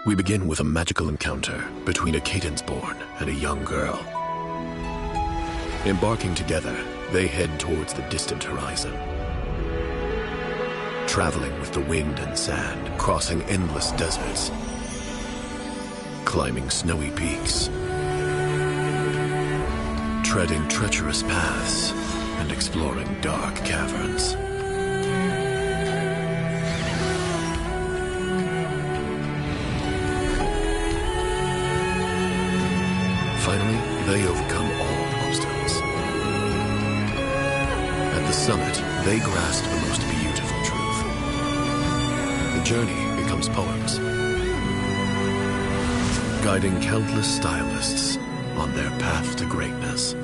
We begin with a magical encounter between a Cadence-born and a young girl. Embarking together, they head towards the distant horizon. Traveling with the wind and sand, crossing endless deserts, climbing snowy peaks, treading treacherous paths, and exploring dark caverns. Finally, they overcome all obstacles. At the summit, they grasp the most beautiful truth. The journey becomes poems, guiding countless stylists on their path to greatness.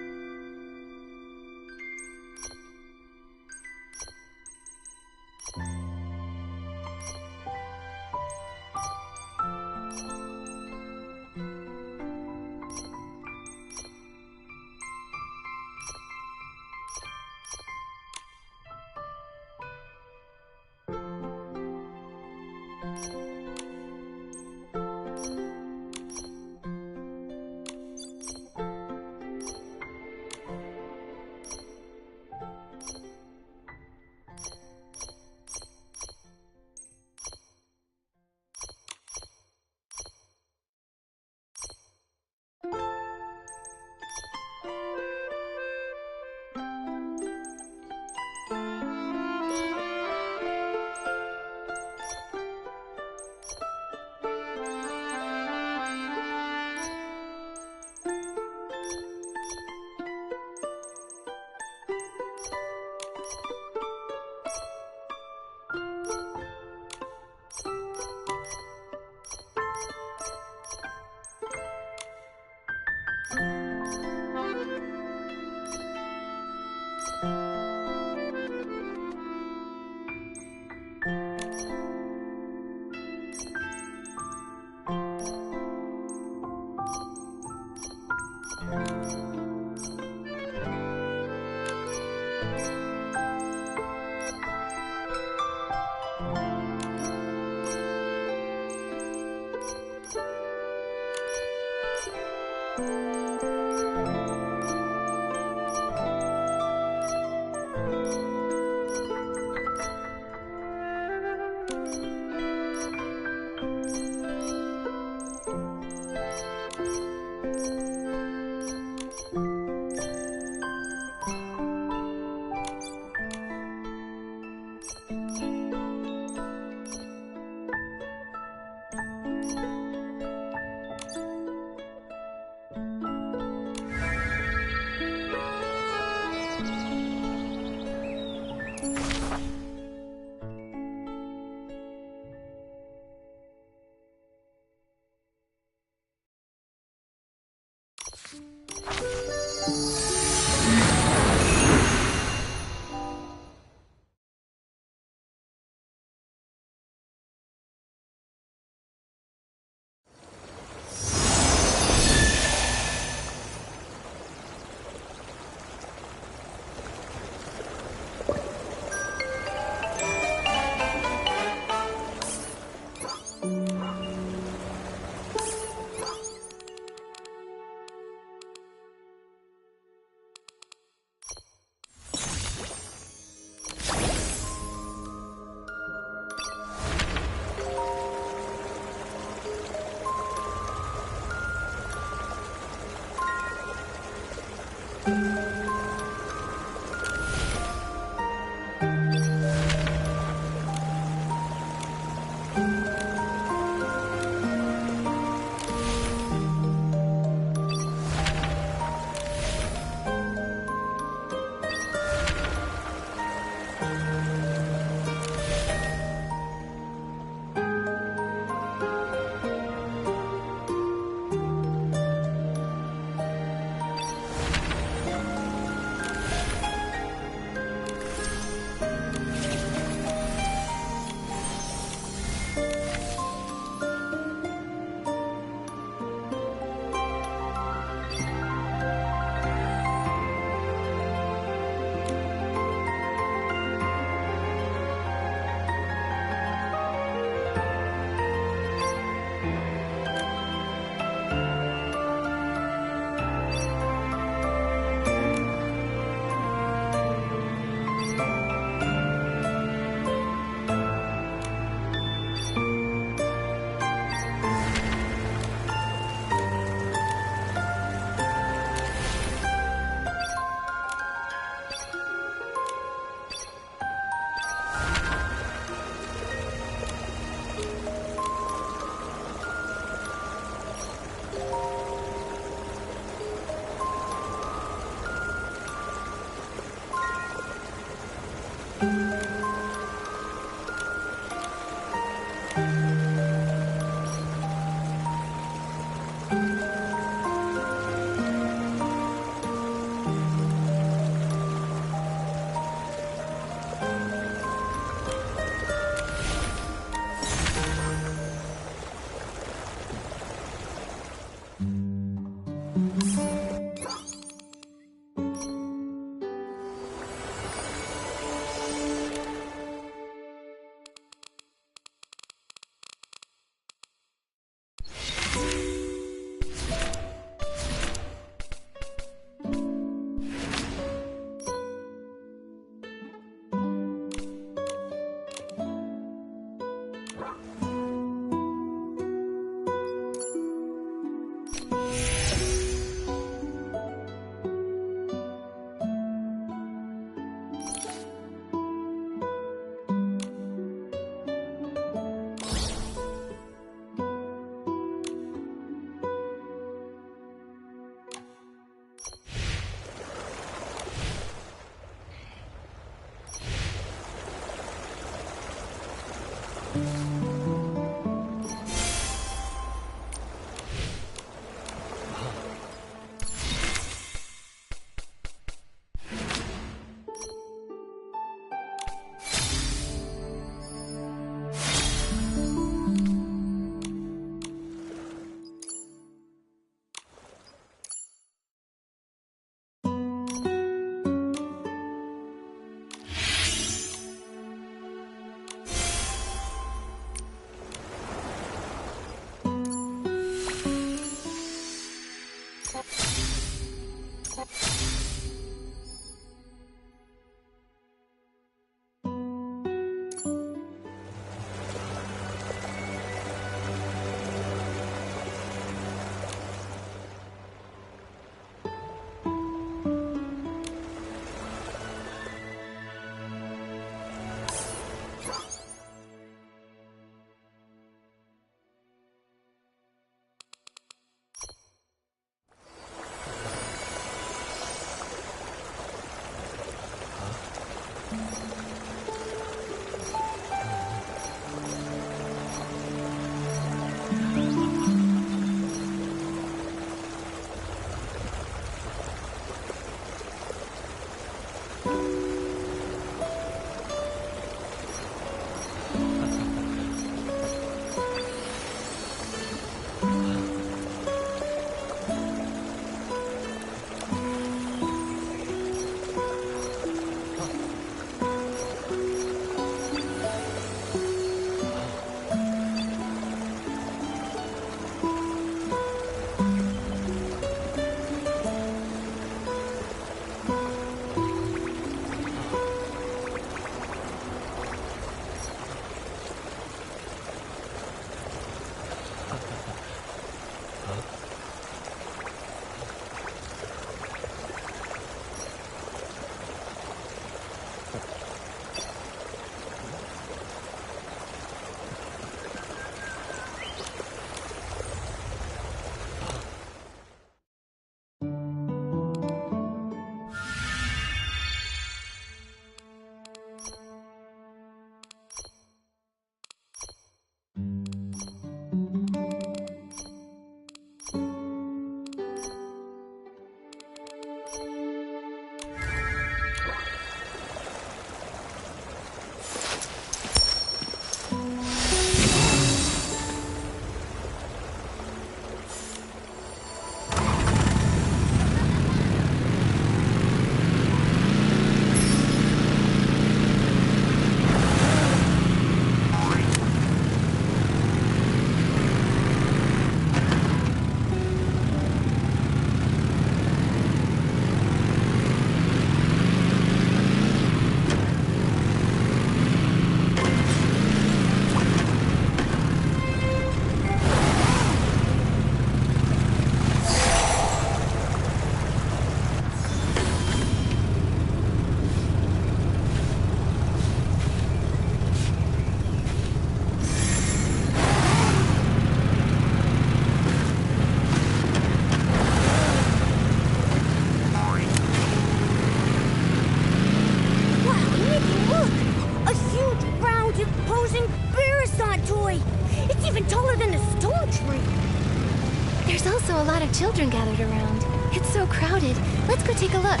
lot of children gathered around. It's so crowded. Let's go take a look.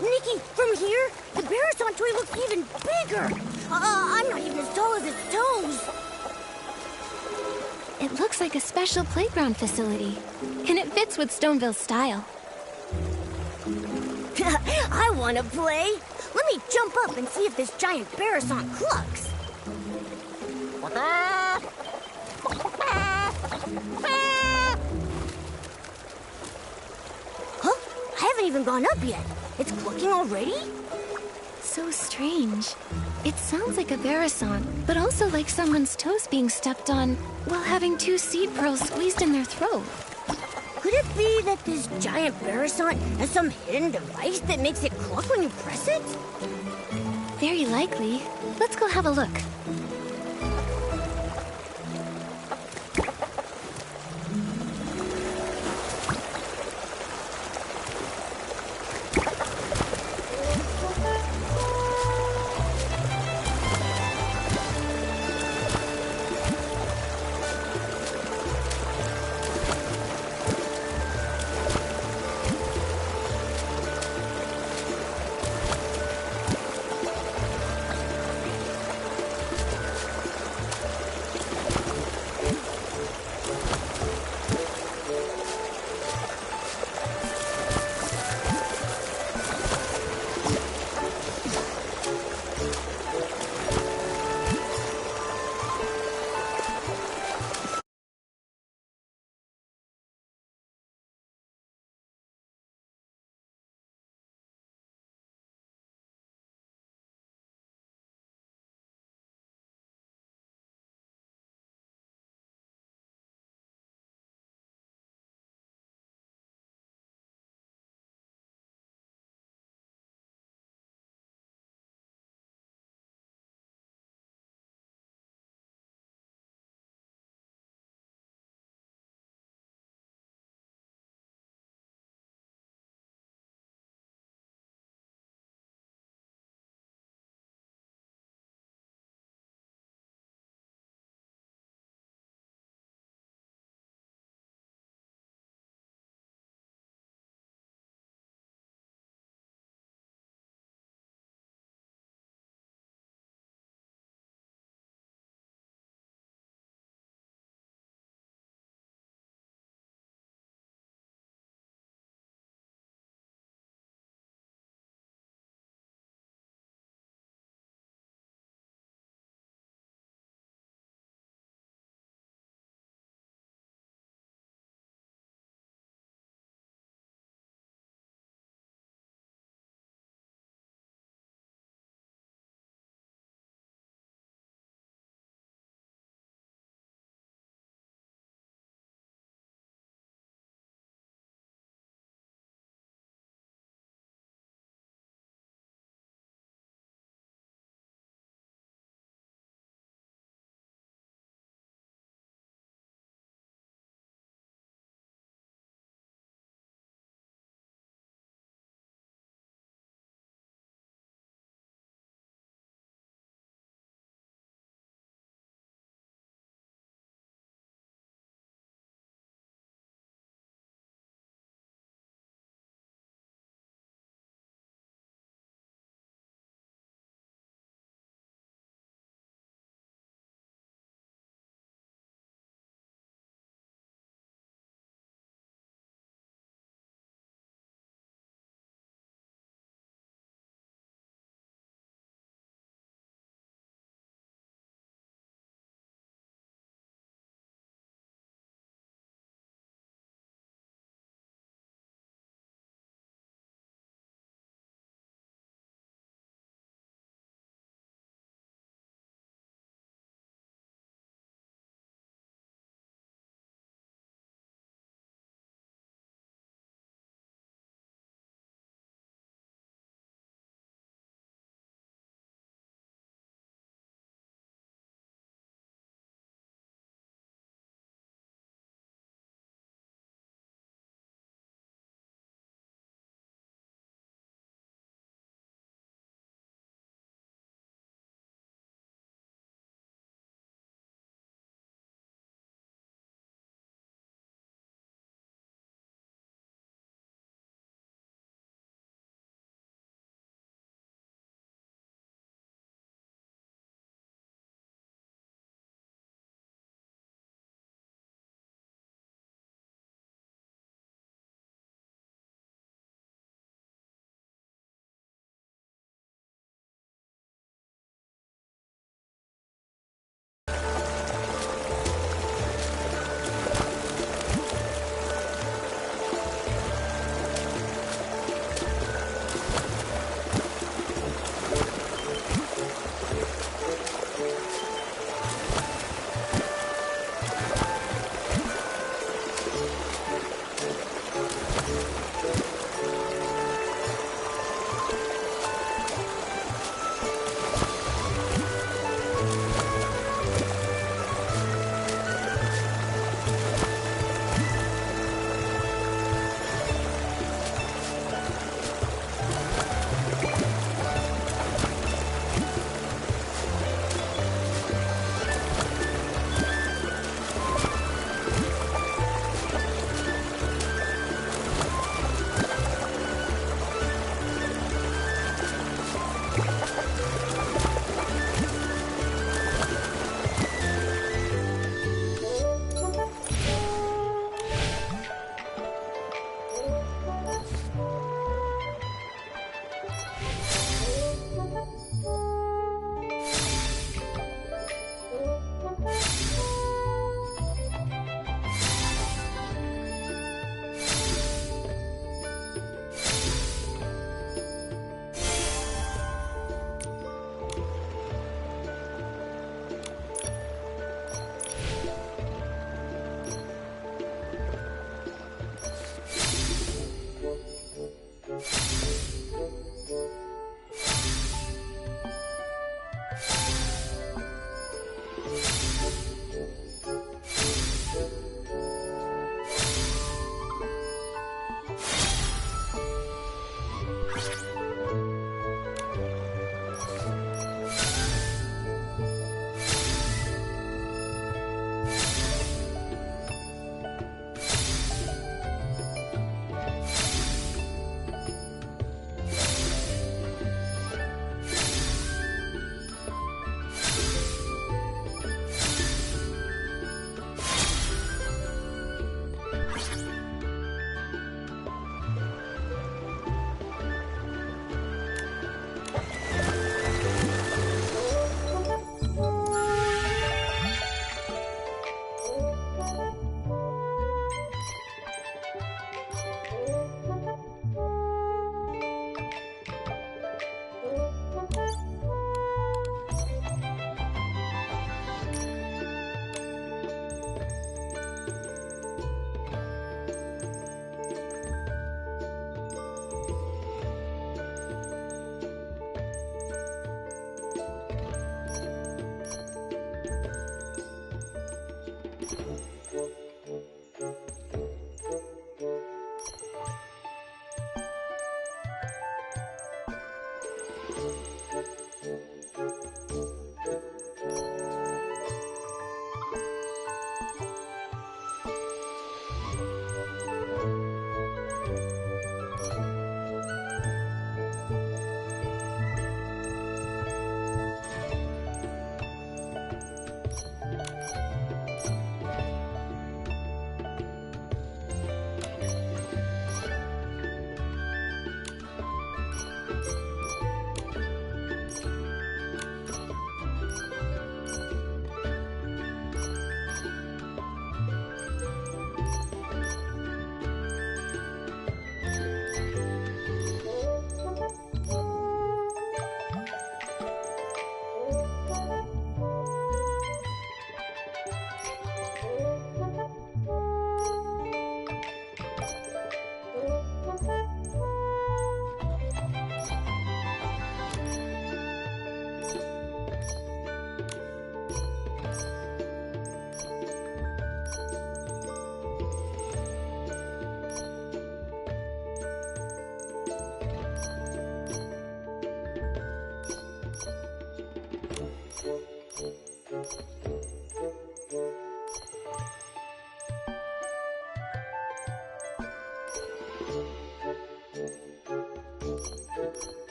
Nikki, from here, the Barrison toy looks even bigger. I'm not even as tall as its toes. It looks like a special playground facility. And it fits with Stoneville's style. I want to play. Let me jump up and see if this giant Barrison clucks. Huh? I haven't even gone up yet. It's clucking already? So strange. It sounds like a Barrison, but also like someone's toes being stepped on while having two seed pearls squeezed in their throat. Could it be that this giant Barrison has some hidden device that makes it cluck when you press it? Very likely. Let's go have a look.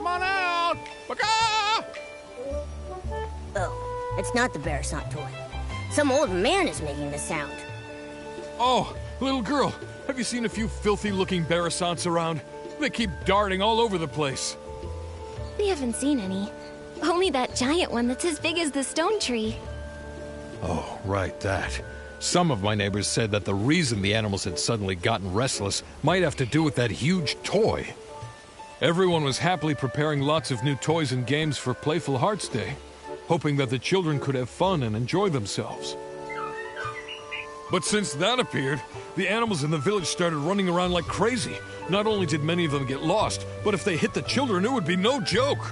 Come on out! Baka! Oh, it's not the Bearasant toy. Some old man is making the sound. Oh, little girl, have you seen a few filthy-looking Bearasants around? They keep darting all over the place. We haven't seen any. Only that giant one that's as big as the stone tree. Oh, right, that. Some of my neighbors said that the reason the animals had suddenly gotten restless might have to do with that huge toy. Everyone was happily preparing lots of new toys and games for Playful Hearts Day, hoping that the children could have fun and enjoy themselves. But since that appeared, the animals in the village started running around like crazy. Not only did many of them get lost, but if they hit the children, it would be no joke.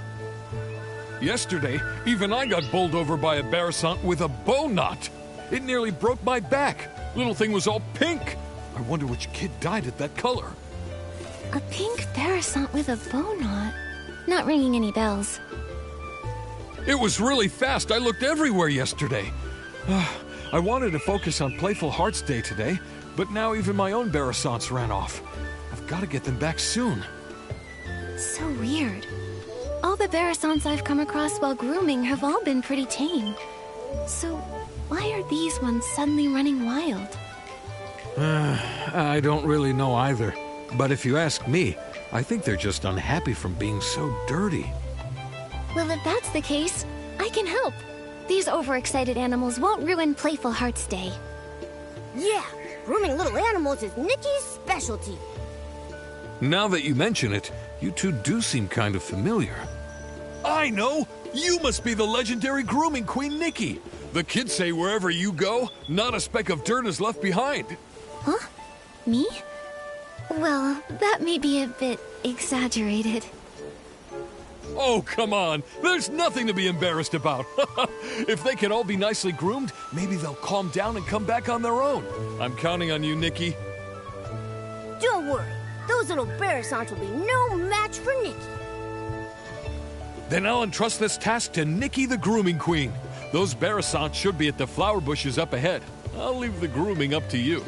Yesterday, even I got bowled over by a Bearasant with a bow knot. It nearly broke my back. Little thing was all pink. I wonder which kid dyed it that color. A pink Bearasant with a bow knot. Not ringing any bells. It was really fast. I looked everywhere yesterday. I wanted to focus on Playful Hearts Day today, but now even my own Bearasants ran off. I've got to get them back soon. So weird. All the Bearasants I've come across while grooming have all been pretty tame. So why are these ones suddenly running wild? I don't really know either. But if you ask me, I think they're just unhappy from being so dirty. Well, if that's the case, I can help. These overexcited animals won't ruin Playful Hearts Day. Yeah, grooming little animals is Nikki's specialty. Now that you mention it, you two do seem kind of familiar. I know! You must be the legendary grooming queen, Nikki. The kids say wherever you go, not a speck of dirt is left behind. Huh? Me? Well, that may be a bit exaggerated. Oh, come on. There's nothing to be embarrassed about. If they can all be nicely groomed, maybe they'll calm down and come back on their own. I'm counting on you, Nikki. Don't worry. Those little Bearasants will be no match for Nikki. Then I'll entrust this task to Nikki the Grooming Queen. Those Bearasants should be at the flower bushes up ahead. I'll leave the grooming up to you.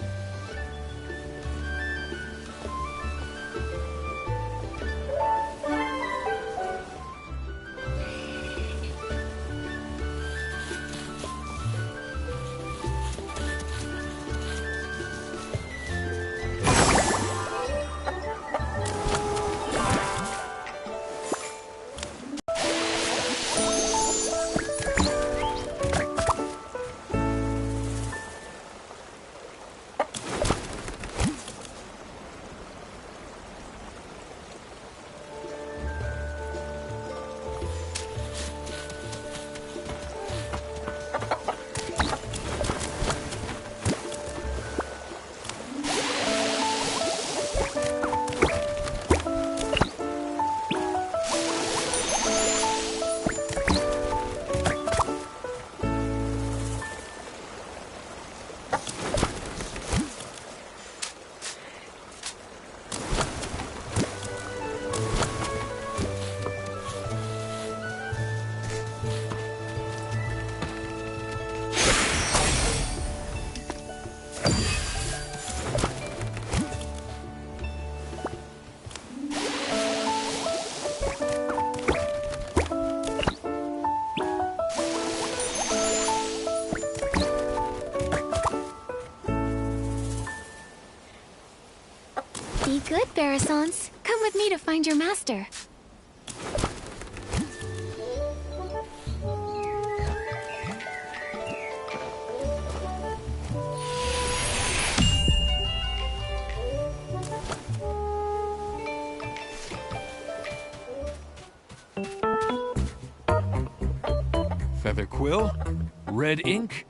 Be good, Bearasants. Come with me to find your master. Feather quill, red ink,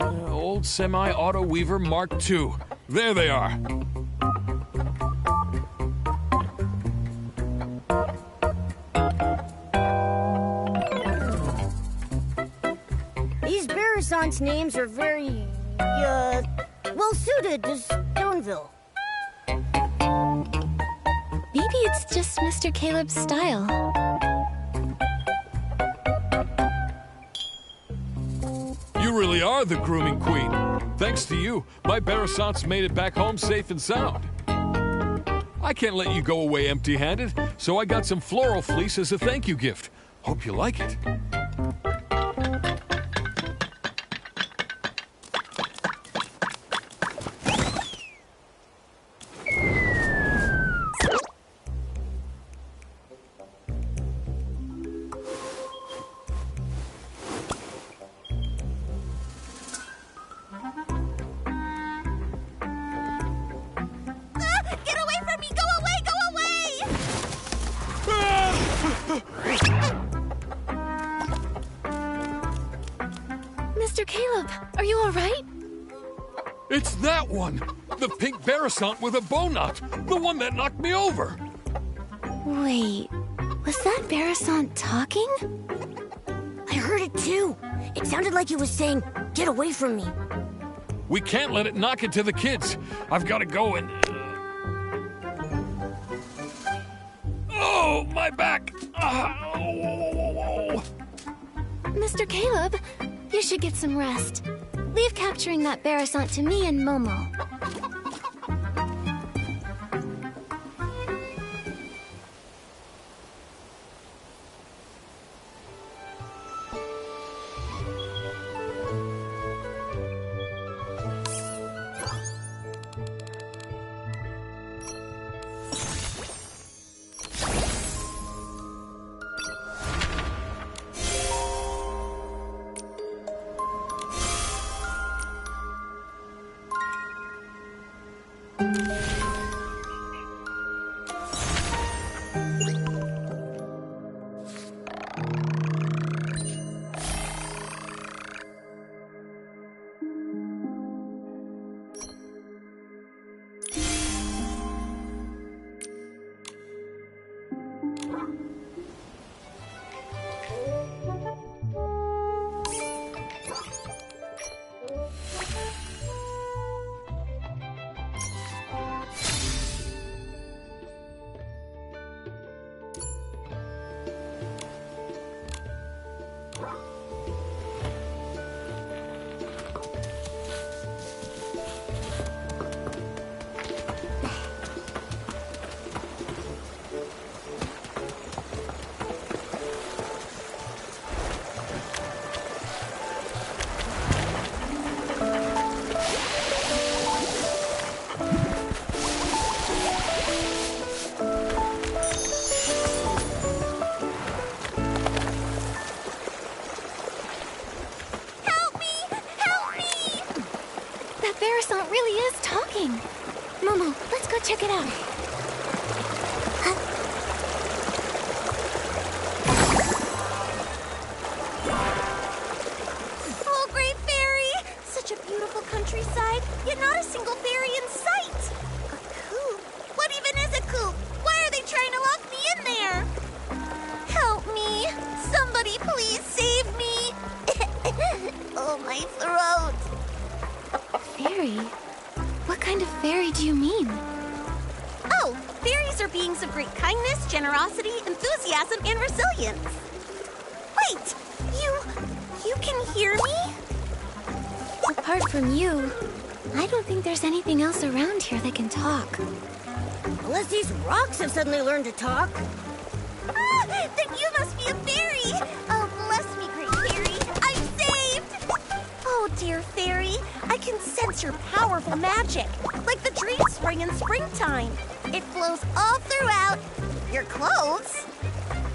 old semi-auto weaver Mark II. There they are. These Bearasants' names are very, well suited to Stoneville. Maybe it's just Mr. Caleb's style. You really are the grooming queen. Thanks to you, my Bearasants made it back home safe and sound. I can't let you go away empty-handed, so I got some floral fleece as a thank you gift. Hope you like it. Get away from me! Go away! Go away! Mr. Caleb, are you all right? It's that one! The pink Barasant with a bow knot! The one that knocked me over! Wait, was that Barasant talking? I heard it too. It sounded like he was saying, "Get away from me." We can't let it knock into the kids. I've got to go and... Oh, my back! Oh. Mr. Caleb, you should get some rest. Leave capturing that Barasant to me and Momo. Barasant really is talking. Momo, let's go check it out. Oh, great fairy! Such a beautiful countryside, yet not a single fairy in sight. A coop? What even is a coop? Why are they trying to lock me in there? Help me! Somebody please save me! Oh, my throat! Fairy? What kind of fairy do you mean? Oh, fairies are beings of great kindness, generosity, enthusiasm, and resilience. Wait! You can hear me? Apart from you, I don't think there's anything else around here that can talk. Unless these rocks have suddenly learned to talk. Ah, then you must be a fairy! Oh, bless me, great fairy! I'm saved! Oh, dear fairy, I can sense your powerful magic, like the dream spring in springtime. It flows all throughout your clothes.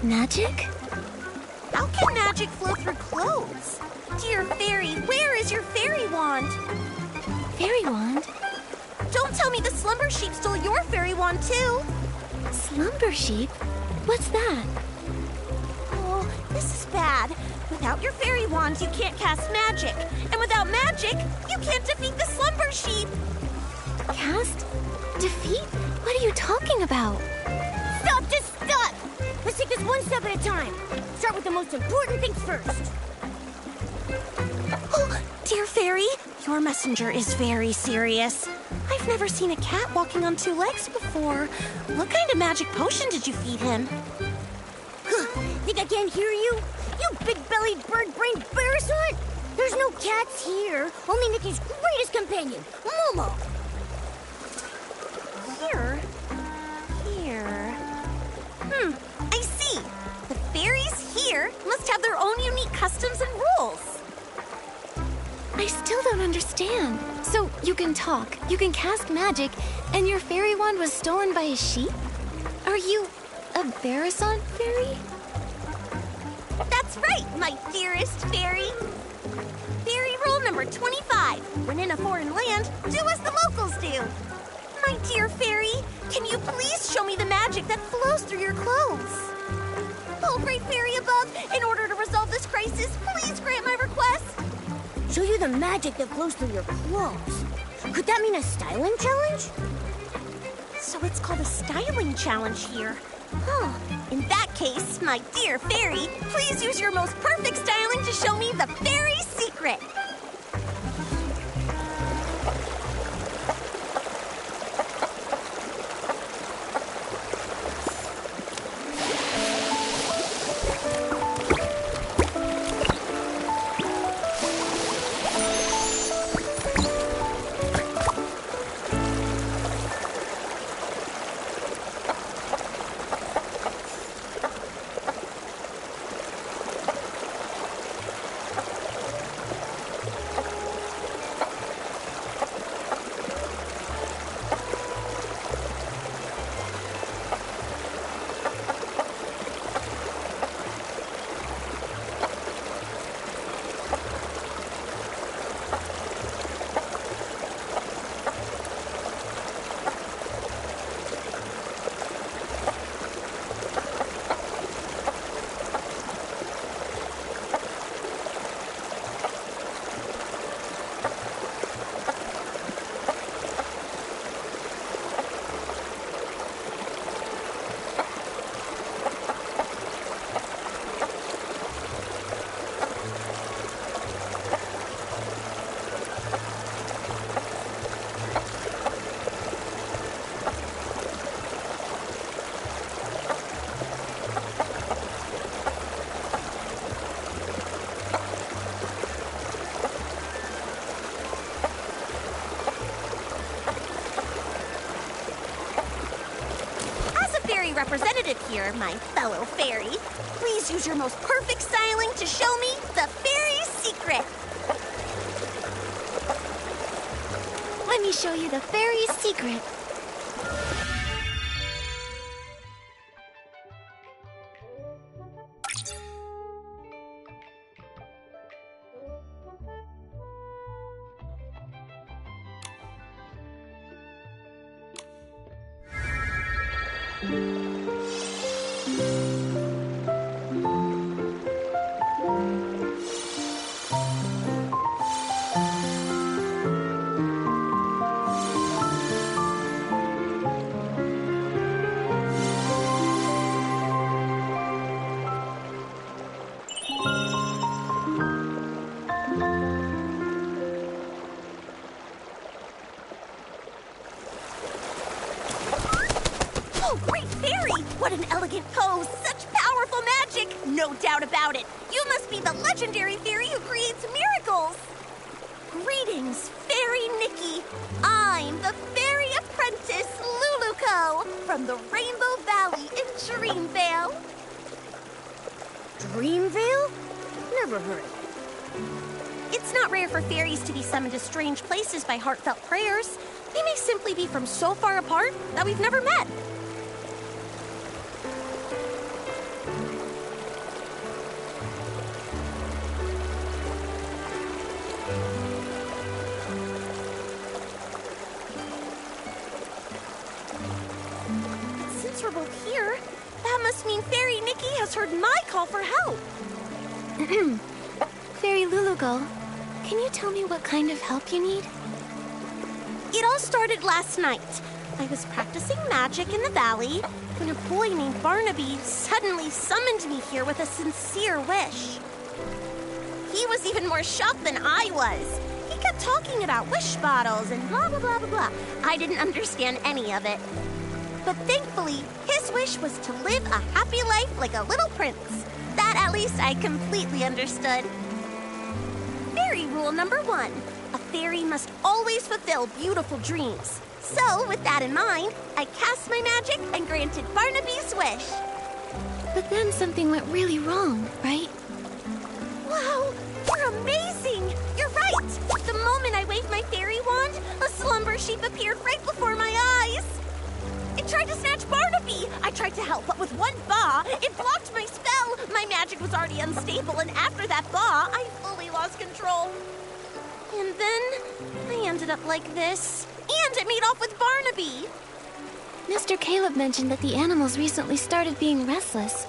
Magic? How can magic flow through clothes? Dear fairy, where is your fairy wand? Fairy wand? Don't tell me the slumber sheep stole your fairy wand, too. Slumber sheep? What's that? Oh, this is bad. Without your fairy wand, you can't cast magic. And without magic, you can't defeat the slumber sheep. Cast? Defeat? What are you talking about? Stop this stuff! Let's take this one step at a time. Start with the most important things first. Oh, dear fairy, your messenger is very serious. I've never seen a cat walking on two legs before. What kind of magic potion did you feed him? Think I can't hear you? You big-bellied, bird-brained Barasant! There's no cats here. Only Nikki's greatest companion, Momo. Here? customs and rules. I still don't understand. So you can talk, you can cast magic, and your fairy wand was stolen by a sheep? Are you a Verisant fairy? That's right, my dearest fairy. Fairy rule number 25. When in a foreign land, do as the locals do. My dear fairy, can you please show me the magic that flows through your clothes? Oh, great fairy above, in order to resolve this crisis, please grant my request. Show you the magic that flows through your clothes. Could that mean a styling challenge? So it's called a styling challenge here. Huh. In that case, my dear fairy, please use your most perfect styling to show me the fairy secret. Representative here, my fellow fairy. Please use your most perfect styling to show me the fairy secret. Let me show you the fairy secret. Oh, great fairy! What an elegant pose! Such powerful magic! No doubt about it! You must be the legendary fairy who creates miracles! Greetings, Fairy Nikki! I'm the fairy apprentice, Luluco, from the Rainbow Valley in Dreamvale. Dreamvale? Never heard of it. It's not rare for fairies to be summoned to strange places by heartfelt prayers. They may simply be from so far apart that we've never met. Since we're both here, that must mean Fairy Nikki has heard my call for help. Fairy Lulugal, can you tell me what kind of help you need? It all started last night. I was practicing magic in the valley when a boy named Barnaby suddenly summoned me here with a sincere wish. He was even more shocked than I was. He kept talking about wish bottles and blah, blah, blah, blah, blah. I didn't understand any of it. But thankfully, his wish was to live a happy life like a little prince. That at least I completely understood. Fairy rule number 1. A fairy must always fulfill beautiful dreams. So, with that in mind, I cast my magic and granted Barnaby's wish. But then something went really wrong, right? Wow, you're amazing! You're right! The moment I waved my fairy wand, a slumber sheep appeared right before my eyes! It tried to snatch Barnaby! I tried to help, but with one paw, it blocked my spell! My magic was already unstable, and after that paw, I fully lost control. And then, I ended up like this. And it made off with Barnaby! Mr. Caleb mentioned that the animals recently started being restless.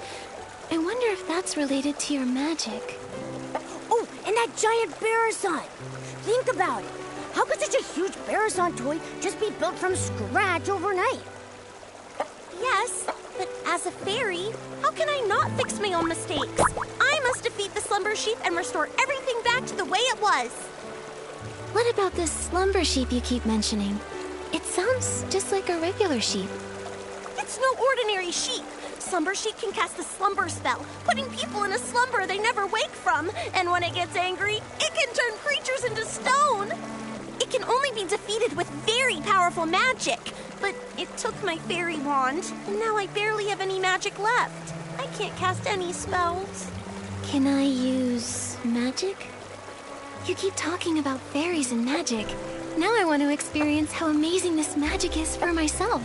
I wonder if that's related to your magic. Oh, and that giant Barrison! Think about it. How could such a huge Barrison toy just be built from scratch overnight? Yes, but as a fairy, how can I not fix my own mistakes? I must defeat the slumber sheep and restore everything back to the way it was. What about this slumber sheep you keep mentioning? It sounds just like a regular sheep. It's no ordinary sheep. Slumber sheep can cast a slumber spell, putting people in a slumber they never wake from. And when it gets angry, it can turn creatures into stone. It can only be defeated with very powerful magic. But it took my fairy wand, and now I barely have any magic left. I can't cast any spells. Can I use magic? You keep talking about fairies and magic. Now I want to experience how amazing this magic is for myself.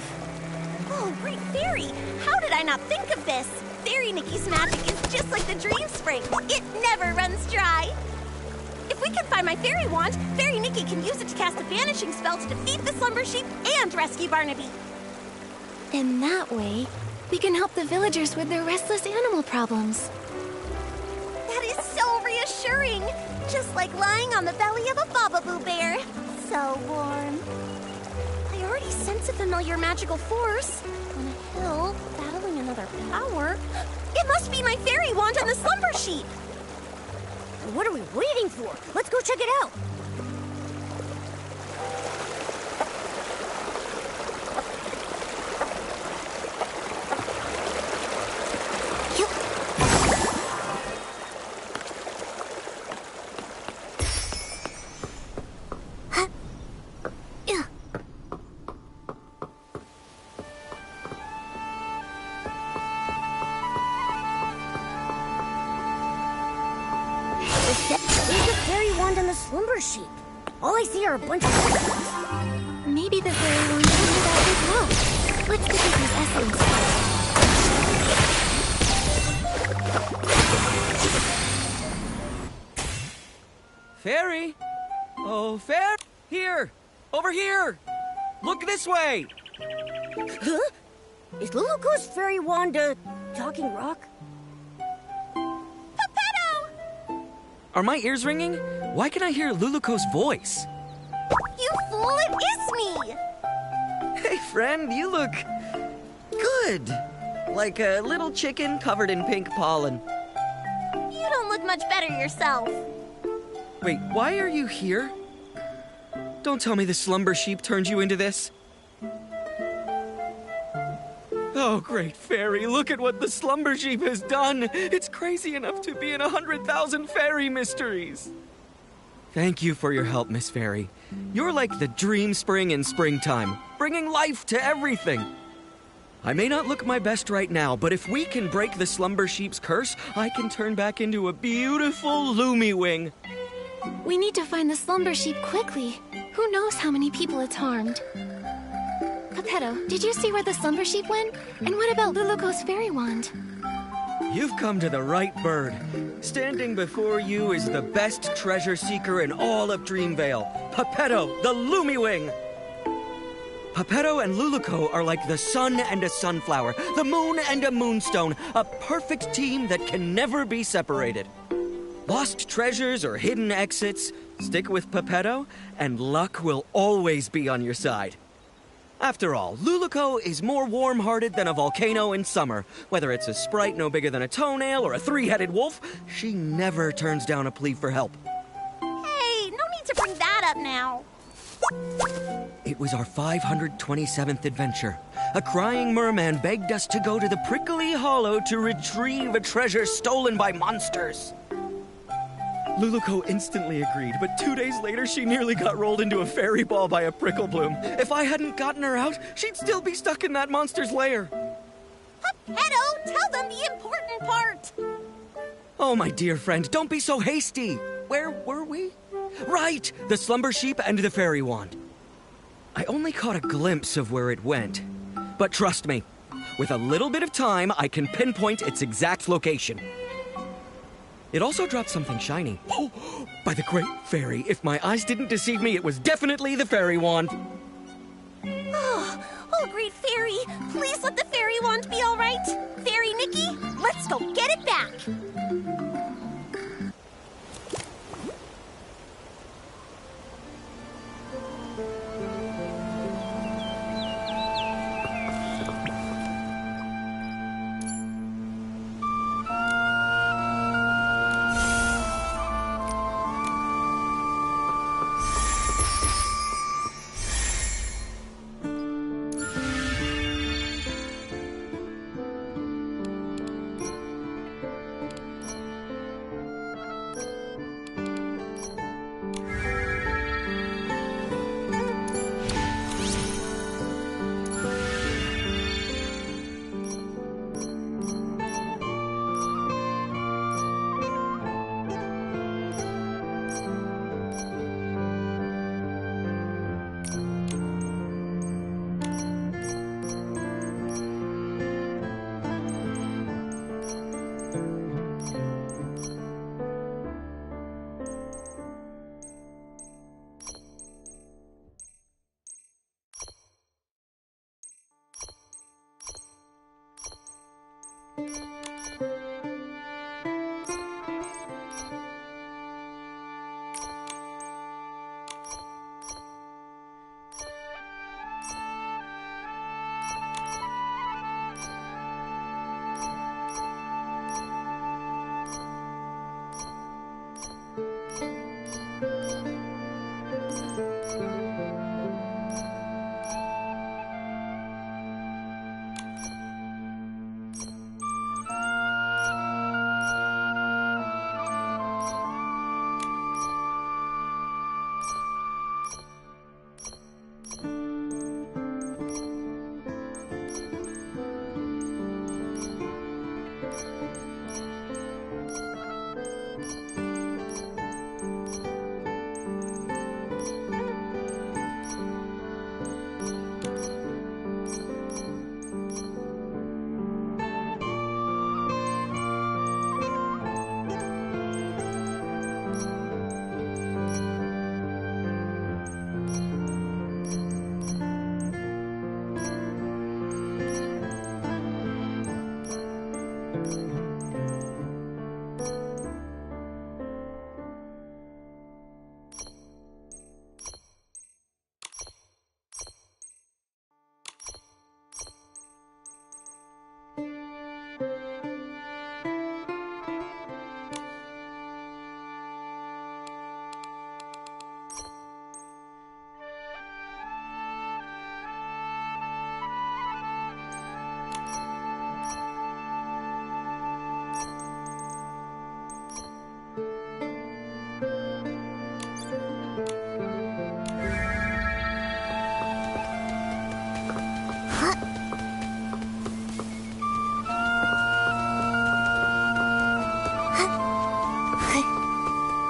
Oh, great fairy! How did I not think of this? Fairy Nikki's magic is just like the dream spring. It never runs dry. If we can find my fairy wand, Fairy Nikki can use it to cast a vanishing spell to defeat the slumber sheep and rescue Barnaby. And that way, we can help the villagers with their restless animal problems. That is so reassuring. Just like lying on the belly of a Bababoo bear. So warm. I already sense a familiar magical force. On a hill, battling another power. It must be my fairy wand and the slumber sheep. What are we waiting for? Let's go check it out. There's the fairy wand and the slumber sheep. All I see are a bunch of... Maybe the fairy wand came to that big rope. Let's get his essence. Fairy? Oh, Fairy! Here! Over here! Look this way! Huh? Is Luluko's fairy wand a talking rock? Are my ears ringing? Why can I hear Luluko's voice? You fool, it is me! Hey, friend, you look... good. Like a little chicken covered in pink pollen. You don't look much better yourself. Wait, why are you here? Don't tell me the slumber sheep turned you into this. Oh, great fairy, look at what the slumber sheep has done. It's crazy enough to be in 100,000 fairy mysteries. Thank you for your help, Miss Fairy. You're like the dream spring in springtime, bringing life to everything. I may not look my best right now, but if we can break the slumber sheep's curse, I can turn back into a beautiful Lumi-wing. We need to find the slumber sheep quickly. Who knows how many people it's harmed? Geppetto, did you see where the slumber sheep went? And what about Luluko's fairy wand? You've come to the right bird. Standing before you is the best treasure seeker in all of Dreamvale, Geppetto, the Lumi-wing. Geppetto and Luluko are like the sun and a sunflower, the moon and a moonstone, a perfect team that can never be separated. Lost treasures or hidden exits, stick with Geppetto, and luck will always be on your side. After all, Luluko is more warm-hearted than a volcano in summer. Whether it's a sprite no bigger than a toenail or a three-headed wolf, she never turns down a plea for help. Hey, no need to bring that up now. It was our 527th adventure. A crying merman begged us to go to the Prickly Hollow to retrieve a treasure stolen by monsters. Luluko instantly agreed, but 2 days later she nearly got rolled into a fairy ball by a prickle bloom. If I hadn't gotten her out, she'd still be stuck in that monster's lair. Geppetto, tell them the important part. Oh, my dear friend, don't be so hasty. Where were we? Right, the slumber sheep and the fairy wand. I only caught a glimpse of where it went. But trust me, with a little bit of time, I can pinpoint its exact location. It also dropped something shiny. Oh, by the great fairy, if my eyes didn't deceive me, it was definitely the fairy wand. Oh, great fairy, please let the fairy wand be all right. Fairy Nikki, let's go get it back.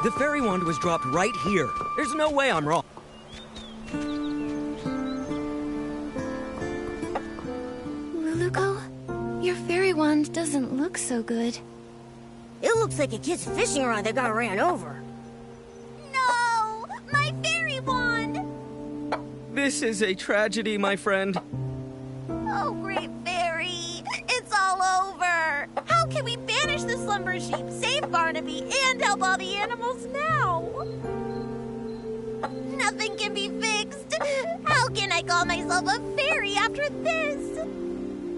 The fairy wand was dropped right here. There's no way I'm wrong. Luluko, your fairy wand doesn't look so good. It looks like a kid's fishing rod that got ran over. No! My fairy wand! This is a tragedy, my friend. Oh, great fairy! It's all over! How can we banish the slumber sheep, save Barnaby, and help all the animals now? Nothing can be fixed! How can I call myself a fairy after this?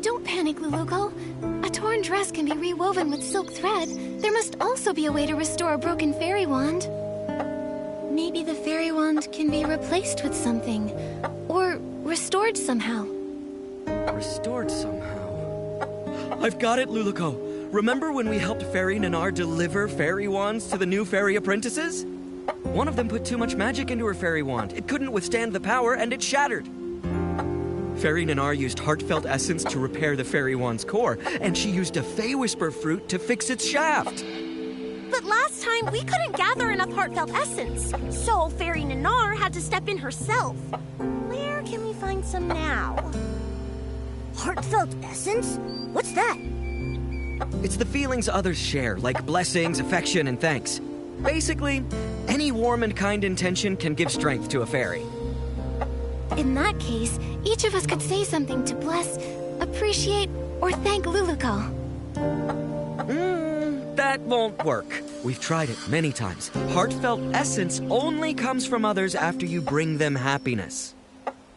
Don't panic, Luluko. A torn dress can be rewoven with silk thread. There must also be a way to restore a broken fairy wand. Maybe the fairy wand can be replaced with something. Or restored somehow. Restored somehow. I've got it, Luluko. Remember when we helped Fairy Nanar deliver fairy wands to the new fairy apprentices? One of them put too much magic into her fairy wand. It couldn't withstand the power, and it shattered. Fairy Nanar used heartfelt essence to repair the fairy wand's core, and she used a Fey Whisper fruit to fix its shaft. But last time, we couldn't gather enough heartfelt essence. So Fairy Nanar had to step in herself. Where can we find some now? Heartfelt essence? What's that? It's the feelings others share, like blessings, affection, and thanks. Basically, any warm and kind intention can give strength to a fairy. In that case, each of us could say something to bless, appreciate, or thank Luluco. That won't work. We've tried it many times. Heartfelt essence only comes from others after you bring them happiness.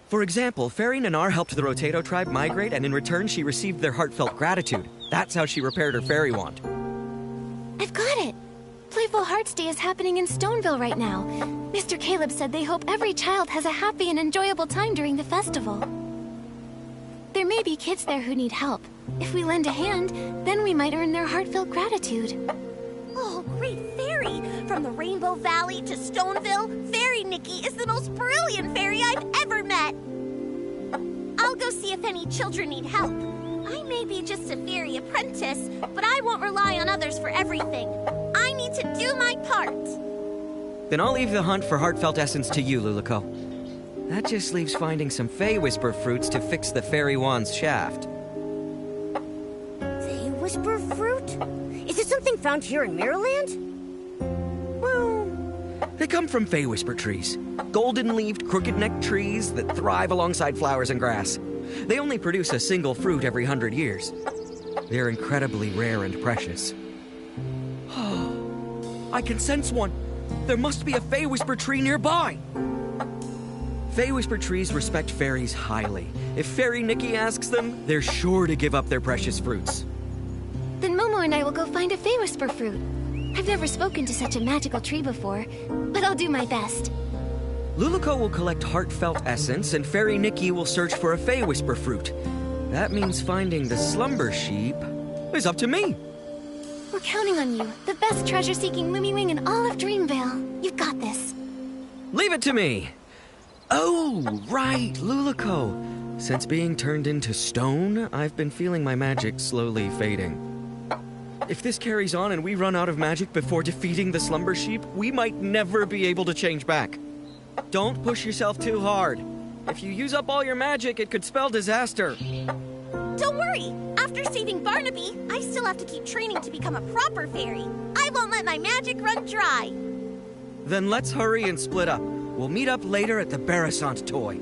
For example, Fairy Nanar helped the Rotato tribe migrate, and in return she received their heartfelt gratitude. That's how she repaired her fairy wand. I've got it! Playful Hearts Day is happening in Stoneville right now. Mr. Caleb said they hope every child has a happy and enjoyable time during the festival. There may be kids there who need help. If we lend a hand, then we might earn their heartfelt gratitude. Oh, great fairy! From the Rainbow Valley to Stoneville, Fairy Nikki is the most brilliant fairy I've ever met! I'll go see if any children need help. I may be just a fairy apprentice, but I won't rely on others for everything. I need to do my part. Then I'll leave the hunt for heartfelt essence to you, Luluco. That just leaves finding some Fey Whisper fruits to fix the fairy wand's shaft. Fey Whisper fruit? Is it something found here in Mirrorland? They come from Fey Whisper trees. Golden-leaved, crooked-necked trees that thrive alongside flowers and grass. They only produce a single fruit every 100 years. They're incredibly rare and precious. I can sense one. There must be a Fey Whisper tree nearby. Fey Whisper trees respect fairies highly. If Fairy Nikki asks them, they're sure to give up their precious fruits. Then Momo and I will go find a Fey Whisper fruit. I've never spoken to such a magical tree before, but I'll do my best. Luluco will collect heartfelt essence, and Fairy Nikki will search for a Fey Whisper fruit. That means finding the slumber sheep is up to me. We're counting on you, the best treasure-seeking Lumiwing in all of Dreamvale. You've got this. Leave it to me. Oh, right, Luluco. Since being turned into stone, I've been feeling my magic slowly fading. If this carries on and we run out of magic before defeating the slumber sheep, we might never be able to change back. Don't push yourself too hard. If you use up all your magic, it could spell disaster. Don't worry. After saving Barnaby, I still have to keep training to become a proper fairy. I won't let my magic run dry. Then let's hurry and split up. We'll meet up later at the Barasant toy.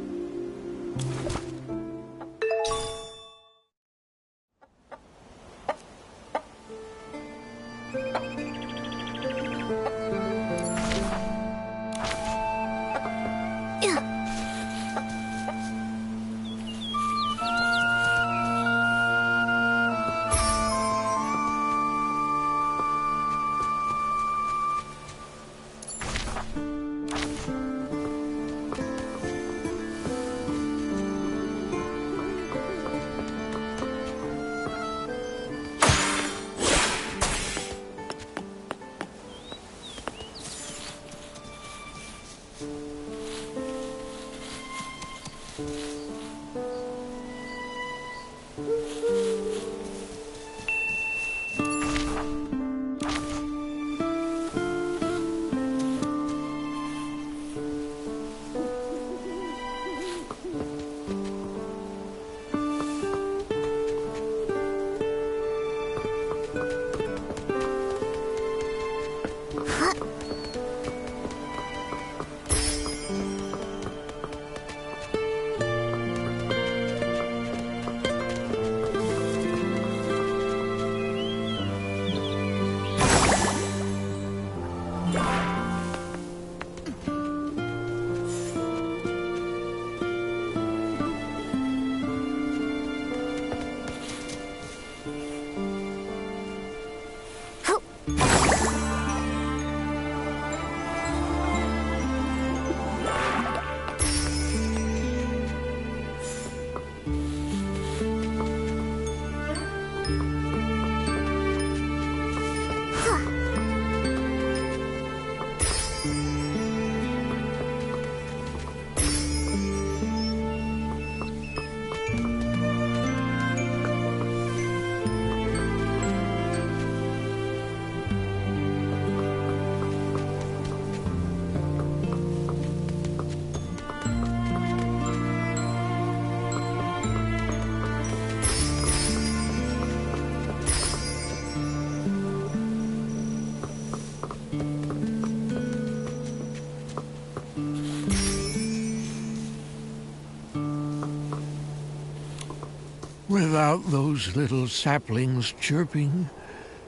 Without those little saplings chirping,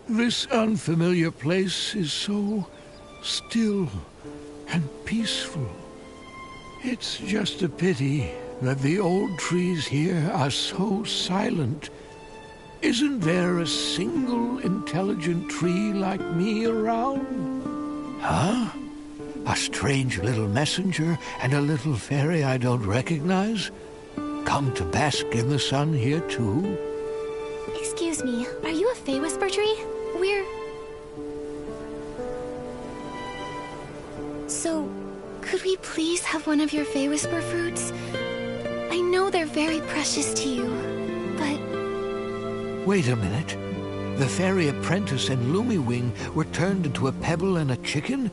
this unfamiliar place is so still and peaceful. It's just a pity that the old trees here are so silent. Isn't there a single intelligent tree like me around? Huh? A strange little messenger and a little fairy I don't recognize? Come to bask in the sun here too? Excuse me, are you a Fey Whisper tree? So, could we please have one of your Fey Whisper fruits? I know they're very precious to you, but... Wait a minute. The fairy apprentice and Lumiwing were turned into a pebble and a chicken?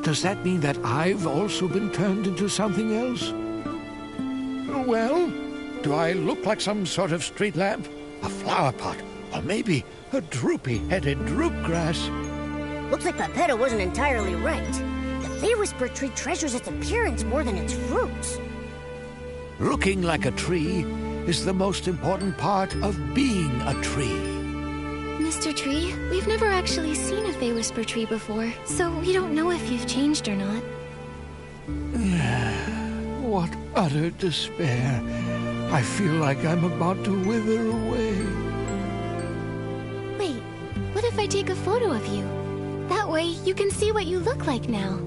Does that mean that I've also been turned into something else? Well, do I look like some sort of street lamp? A flower pot? Or maybe a droopy-headed droopgrass? Looks like Geppetto wasn't entirely right. The Fey Whisper tree treasures its appearance more than its fruits. Looking like a tree is the most important part of being a tree. Mr. Tree, we've never actually seen a Fey Whisper tree before, so we don't know if you've changed or not. What utter despair. I feel like I'm about to wither away. Wait, what if I take a photo of you? That way you can see what you look like now.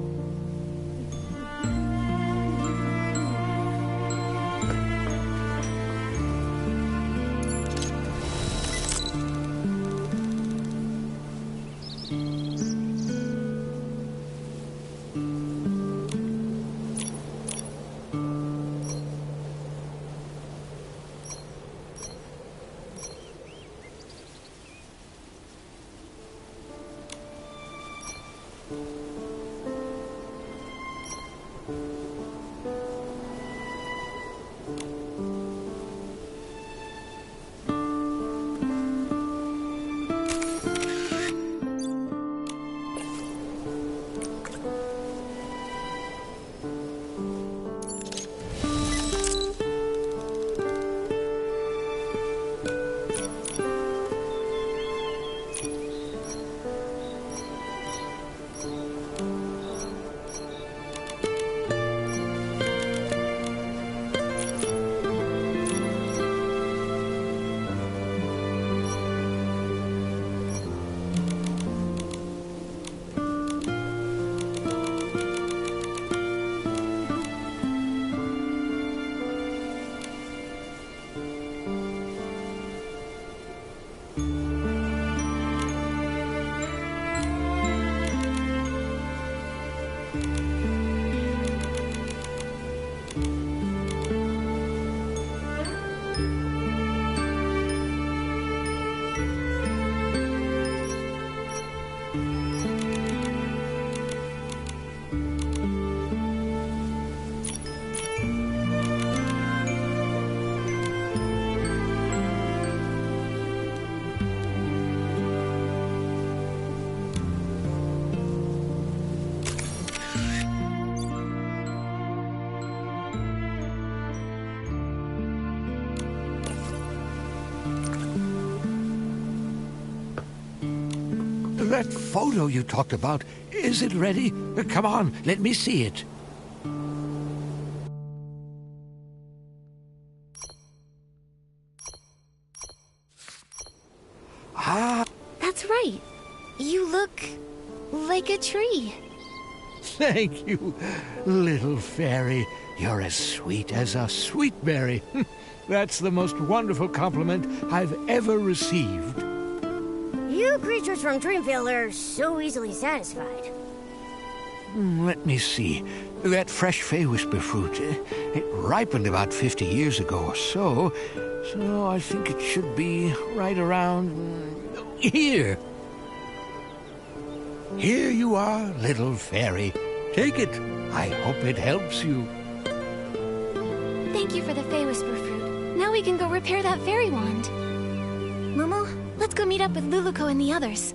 That photo you talked about, is it ready? Come on, let me see it. Ah! That's right. You look like a tree. Thank you, little fairy. You're as sweet as a sweet berry. That's the most wonderful compliment I've ever received. You creatures from Dreamvale are so easily satisfied. Let me see. That fresh Fey Whisper fruit, it ripened about 50 years ago or so. So I think it should be right around here. Here you are, little fairy. Take it. I hope it helps you. Thank you for the Fey Whisper fruit. Now we can go repair that fairy wand. Momo, let's go meet up with Luluko and the others.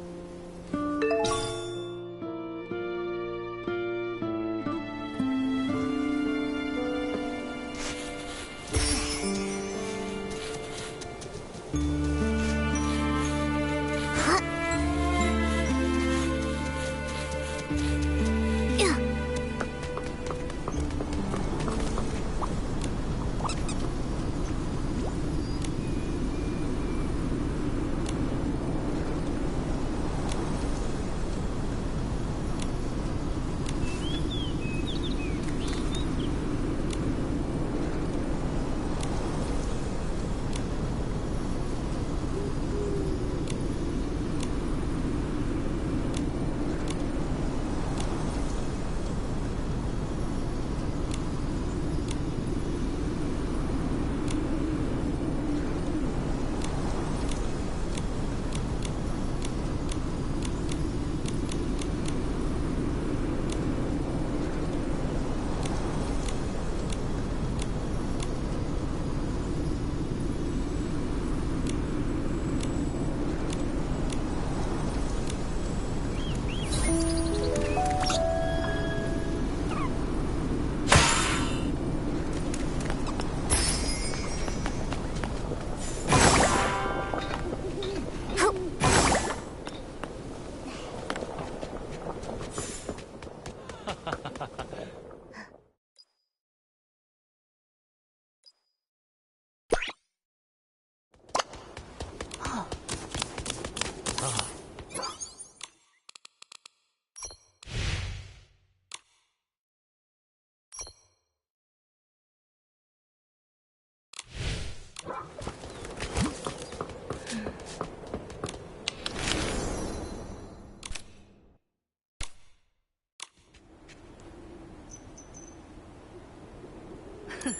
Yup.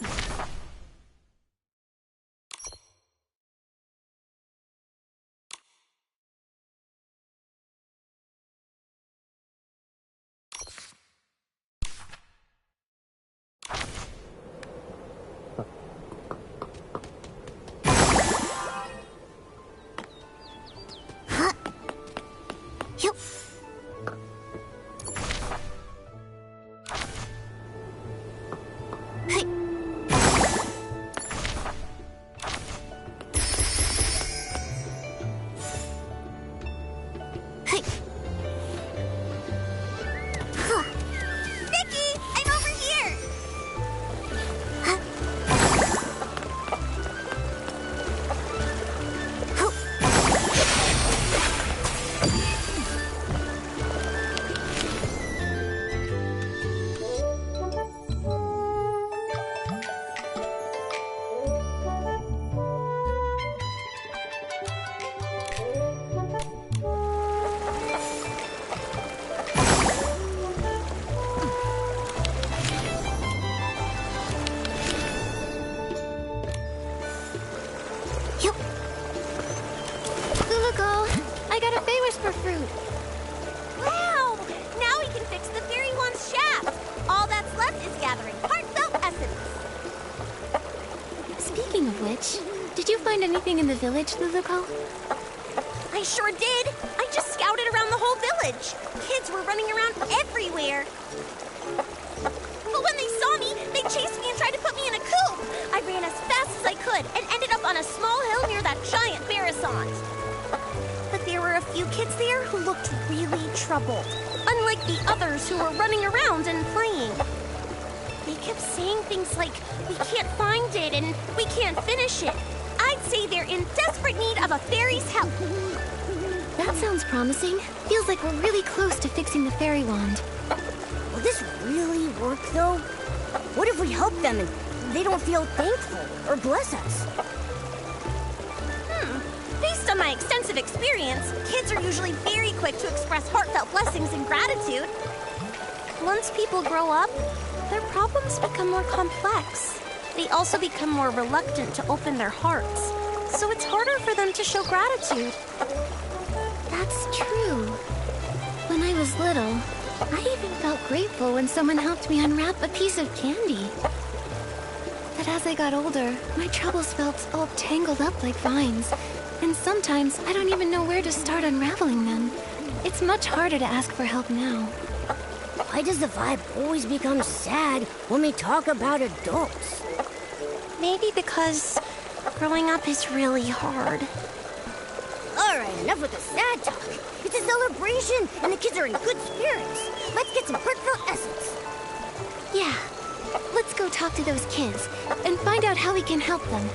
Hey. Hey. Huh. Nikki, I'm over here. Huh? Oh. Yup. Luluko, I got a Fey Whisper fruit. Wow! Now we can fix the fairy wand's shaft. All that's left is gathering heartfelt essence. Speaking of which, did you find anything in the village, Luluko? I sure did. I just scouted around the whole village. Kids were running around everywhere. But when they saw me, they chased me and tried to put me in a coop. I ran as fast as I could and ended up on a small hill near that giant Barasant. But there were a few kids there who looked really troubled, unlike the others who were running around and playing. They kept saying things like, "We can't find it," and "We can't finish it." I'd say they're in desperate need of a fairy's help. That sounds promising. Feels like we're really close to fixing the fairy wand. Will this really work, though? What if we help them and they don't feel thankful or bless us? Based on my extensive experience, kids are usually very quick to express heartfelt blessings and gratitude. Once people grow up, their problems become more complex. They also become more reluctant to open their hearts, so it's harder for them to show gratitude. That's true. When I was little, I even felt grateful when someone helped me unwrap a piece of candy. But as I got older, my troubles felt all tangled up like vines, and sometimes I don't even know where to start unraveling them. It's much harder to ask for help now. Why does the vibe always become sad when we talk about adults? Maybe because growing up is really hard. All right, enough with the sad talk. It's a celebration, and the kids are in good spirits. Let's get some heartfelt essence. Yeah, let's go talk to those kids and find out how we can help them.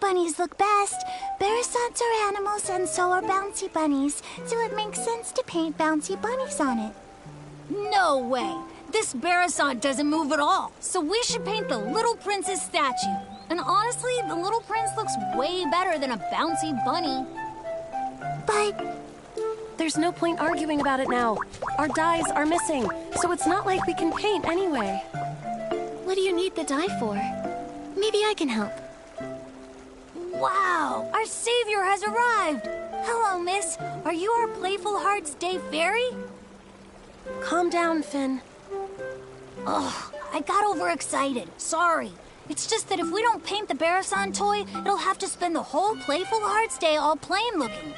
Bunnies look best. Bearsons are animals and so are bouncy bunnies, so it makes sense to paint bouncy bunnies on it. No way! This Bearasant doesn't move at all, so we should paint the Little Prince's statue. And honestly, the Little Prince looks way better than a bouncy bunny. But there's no point arguing about it now. Our dyes are missing, so it's not like we can paint anyway. What do you need the dye for? Maybe I can help. Wow! Our savior has arrived! Hello, miss. Are you our Playful Hearts Day fairy? Calm down, Finn. Ugh, I got overexcited. Sorry. It's just that if we don't paint the Bearasant toy, it'll have to spend the whole Playful Hearts Day all plain looking.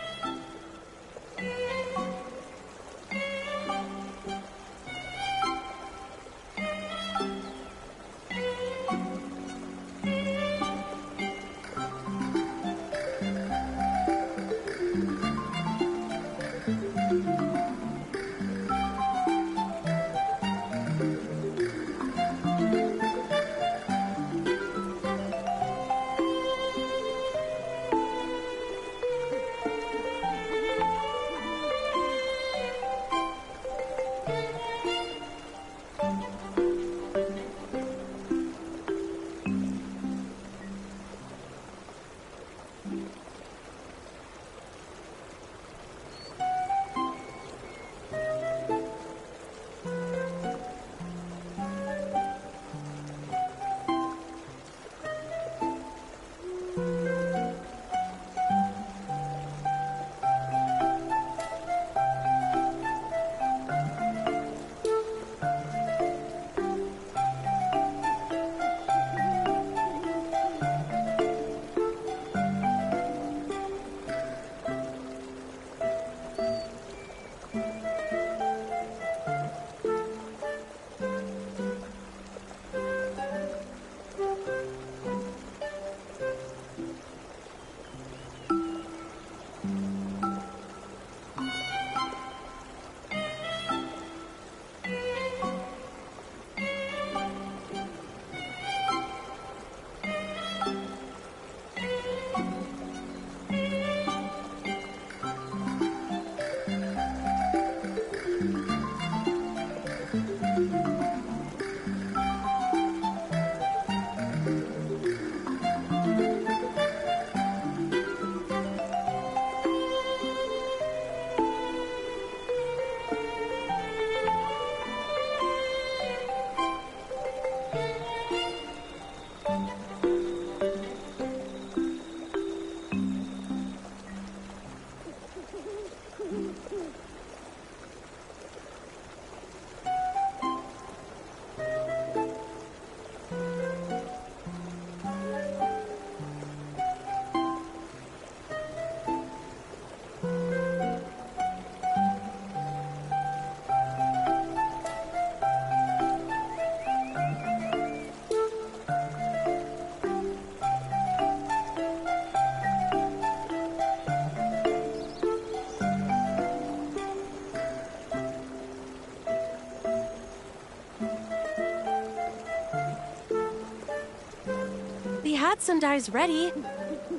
Had some dyes ready,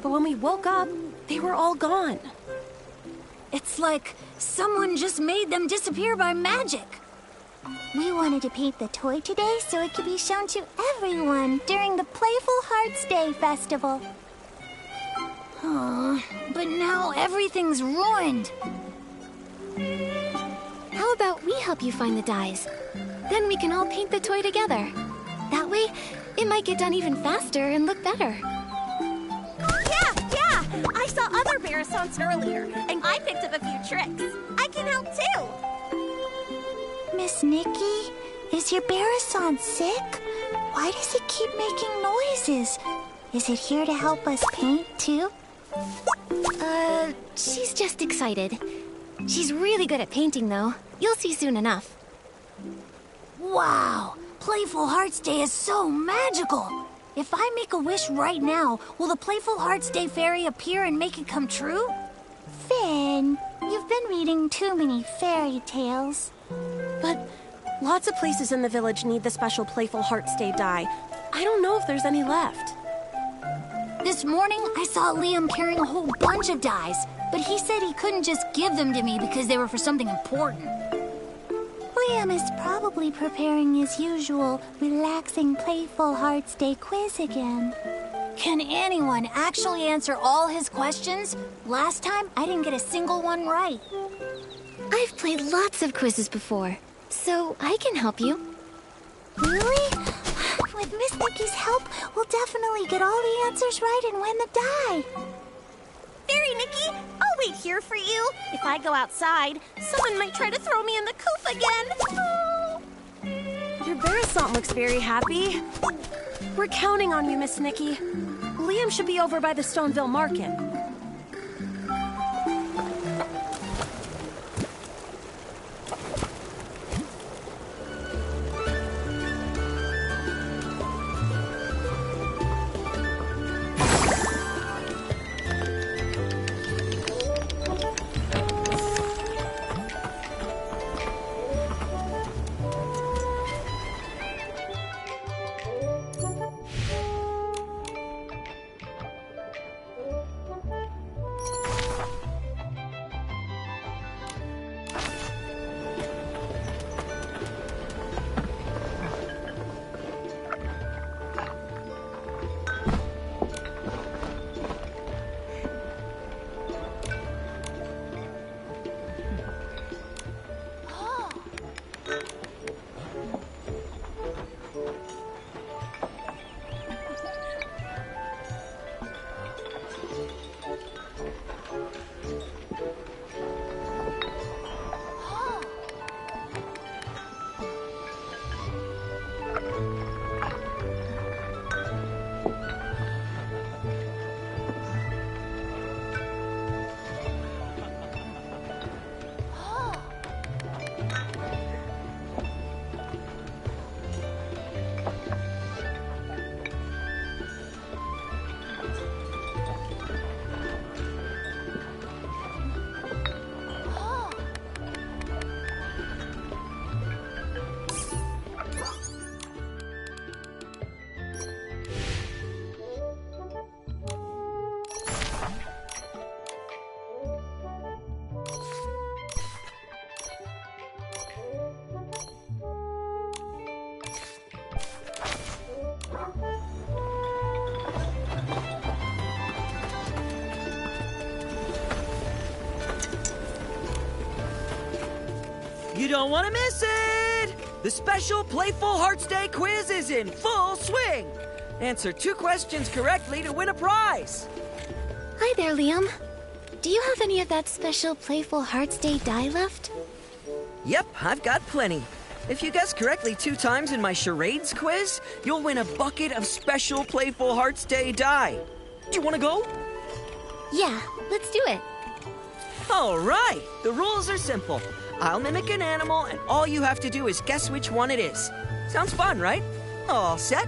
but when we woke up, they were all gone. It's like someone just made them disappear by magic. We wanted to paint the toy today so it could be shown to everyone during the Playful Hearts Day festival. Aw, but now everything's ruined. How about we help you find the dyes? Then we can all paint the toy together. That way, it might get done even faster and look better. Yeah! I saw other Barasons earlier, and I picked up a few tricks. I can help too! Miss Nikki, is your Barason sick? Why does it keep making noises? Is it here to help us paint too? She's just excited. She's really good at painting, though. You'll see soon enough. Wow! Playful Hearts Day is so magical! If I make a wish right now, will the Playful Hearts Day fairy appear and make it come true? Finn, you've been reading too many fairy tales. But lots of places in the village need the special Playful Hearts Day dye. I don't know if there's any left. This morning, I saw Liam carrying a whole bunch of dyes, but he said he couldn't just give them to me because they were for something important. Liam is probably preparing his usual relaxing Playful Hearts Day quiz again. Can anyone actually answer all his questions? Last time, I didn't get a single one right. I've played lots of quizzes before, so I can help you. Really? With Miss Nikki's help, we'll definitely get all the answers right and win the dye. Fairy Nikki, I'll wait here for you. If I go outside, someone might try to throw me in the coop again. Your Barason looks very happy. We're counting on you, Miss Nikki. Liam should be over by the Stoneville Market. You don't want to miss it! The special Playful Hearts Day quiz is in full swing! Answer 2 questions correctly to win a prize! Hi there, Liam. Do you have any of that special Playful Hearts Day dye left? Yep, I've got plenty. If you guess correctly 2 times in my charades quiz, you'll win a bucket of special Playful Hearts Day dye. Do you want to go? Yeah, let's do it. All right, the rules are simple. I'll mimic an animal, and all you have to do is guess which one it is. Sounds fun, right? All set?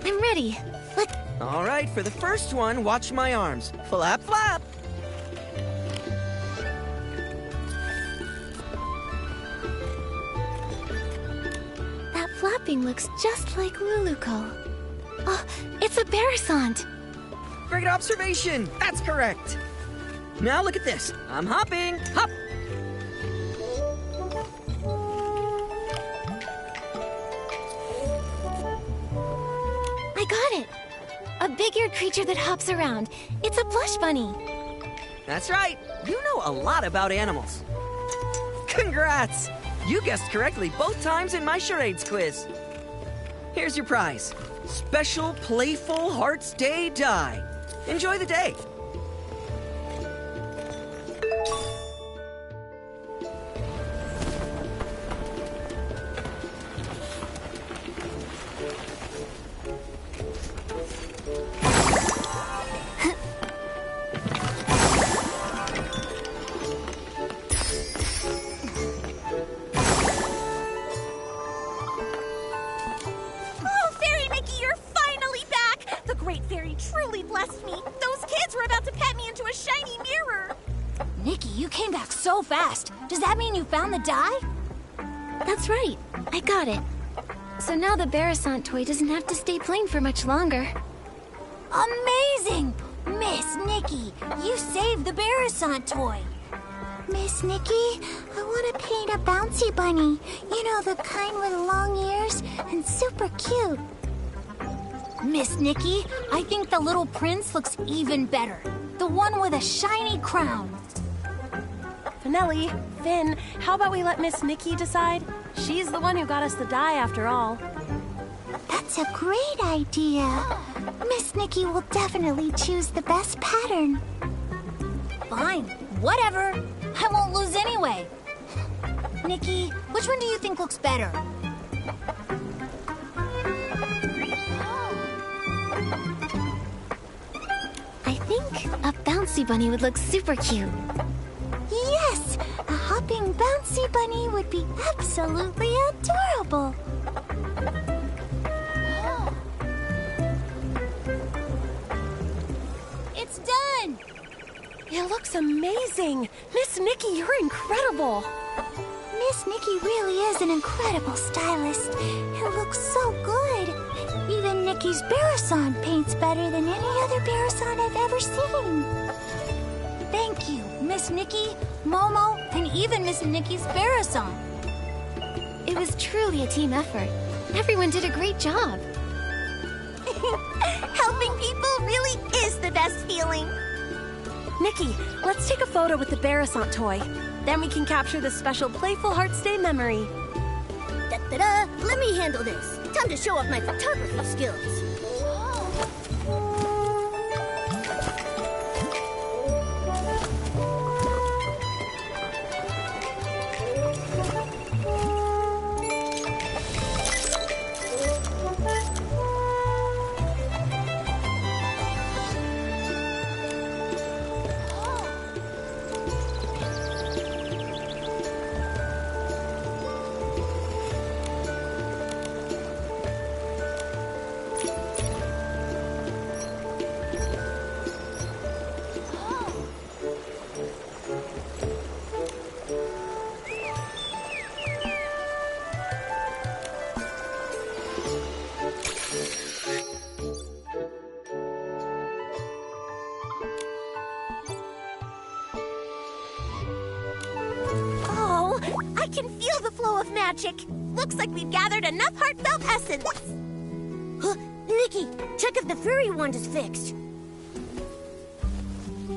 I'm ready. Let's... All right, for the first one, watch my arms. Flap, flap. That flapping looks just like Luluco. Oh, it's a Barasant. Great observation! That's correct! Now look at this. I'm hopping! Hop! I got it! A big-eared creature that hops around. It's a plush bunny. That's right. You know a lot about animals. Congrats! You guessed correctly both times in my charades quiz. Here's your prize. Special Playful Hearts Day die. Enjoy the day. Truly blessed me. Those kids were about to pet me into a shiny mirror. Nikki, you came back so fast. Does that mean you found the die? That's right. I got it. So now the Barasant toy doesn't have to stay plain for much longer. Amazing! Miss Nikki, you saved the Barasant toy. Miss Nikki, I want to paint a bouncy bunny. You know, the kind with long ears and super cute. Miss Nikki, I think the little prince looks even better. The one with a shiny crown. Finelli, Finn, how about we let Miss Nikki decide? She's the one who got us the die after all. That's a great idea. Miss Nikki will definitely choose the best pattern. Fine, whatever. I won't lose anyway. Nikki, which one do you think looks better? I think a bouncy bunny would look super cute. Yes, a hopping bouncy bunny would be absolutely adorable. It's done! It looks amazing. Miss Nikki, you're incredible. Miss Nikki really is an incredible stylist. It looks so good. Even Nikki's Barasant paints better than any other Barasant I've ever seen. Thank you, Miss Nikki, Momo, and even Miss Nikki's Barasant. It was truly a team effort. Everyone did a great job. Helping people really is the best feeling. Nikki, let's take a photo with the Barasant toy. Then we can capture this special Playful Hearts Day memory. Da-da-da! Let me handle this. Time to show off my photography skills. I can feel the flow of magic. Looks like we've gathered enough heartfelt essence. Nikki, check if the fairy wand is fixed.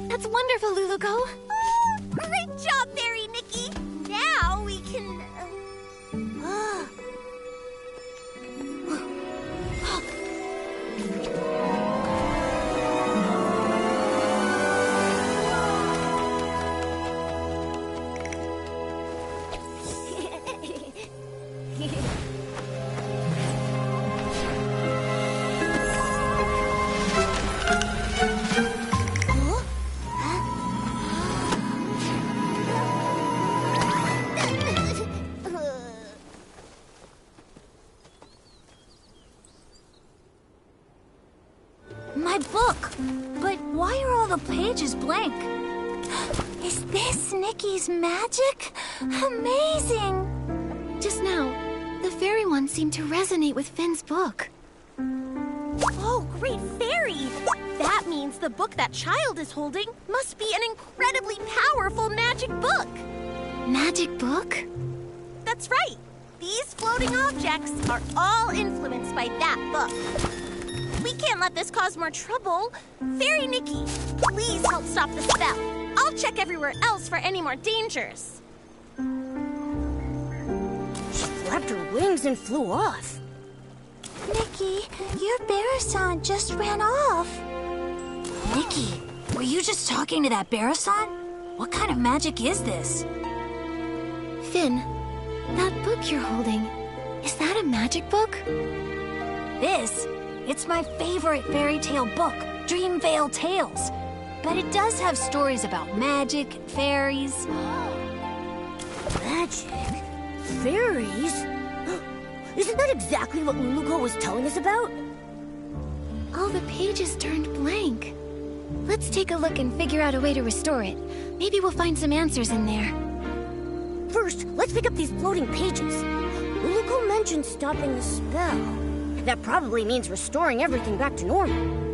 That's wonderful, Luluko. Great job, Fairy Nikki. Now we can... My book! But why are all the pages blank? Is this Nikki's magic? Amazing! Just now, the fairy one seemed to resonate with Finn's book. Oh, great fairy! That means the book that child is holding must be an incredibly powerful magic book. Magic book? That's right. These floating objects are all influenced by that book. We can't let this cause more trouble. Fairy Nikki, please help stop the spell. I'll check everywhere else for any more dangers. She flapped her wings and flew off. Nikki, your Barasant just ran off. Nikki, were you just talking to that Barasant? What kind of magic is this? Finn, that book you're holding, is that a magic book? It's my favorite fairy tale book, Dreamvale Tales. But it does have stories about magic, fairies. Magic? Fairies? Isn't that exactly what Luluko was telling us about? All the pages turned blank. Let's take a look and figure out a way to restore it. Maybe we'll find some answers in there. First, let's pick up these floating pages. Luluko mentioned stopping the spell. That probably means restoring everything back to normal.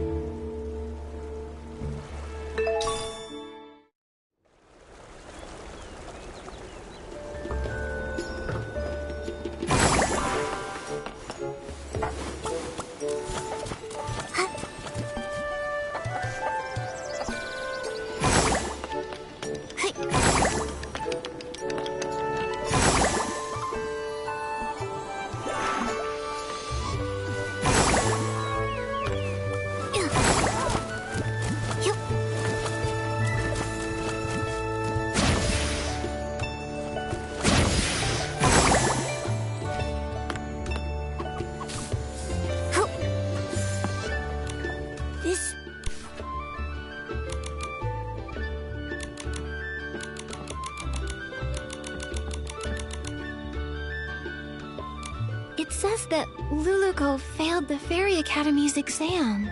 It says that Luluko failed the Fairy Academy's exam.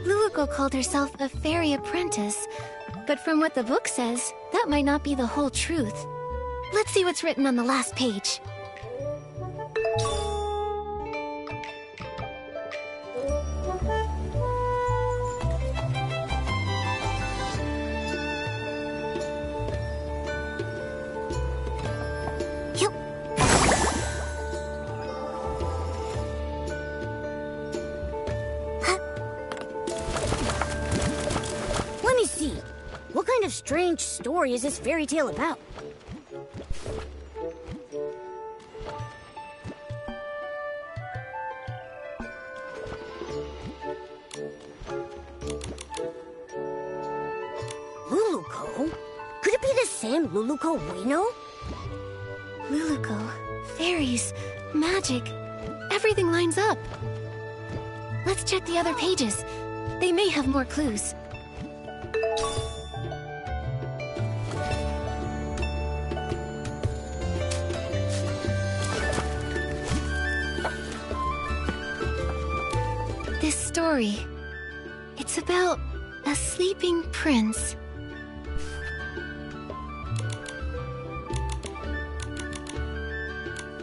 Luluko called herself a fairy apprentice, but from what the book says, that might not be the whole truth. Let's see what's written on the last page. What kind of strange story is this fairy tale about? Luluko? Could it be the same Luluko we know? Luluko, fairies, magic, everything lines up. Let's check the other pages. They may have more clues. This story, it's about a sleeping prince.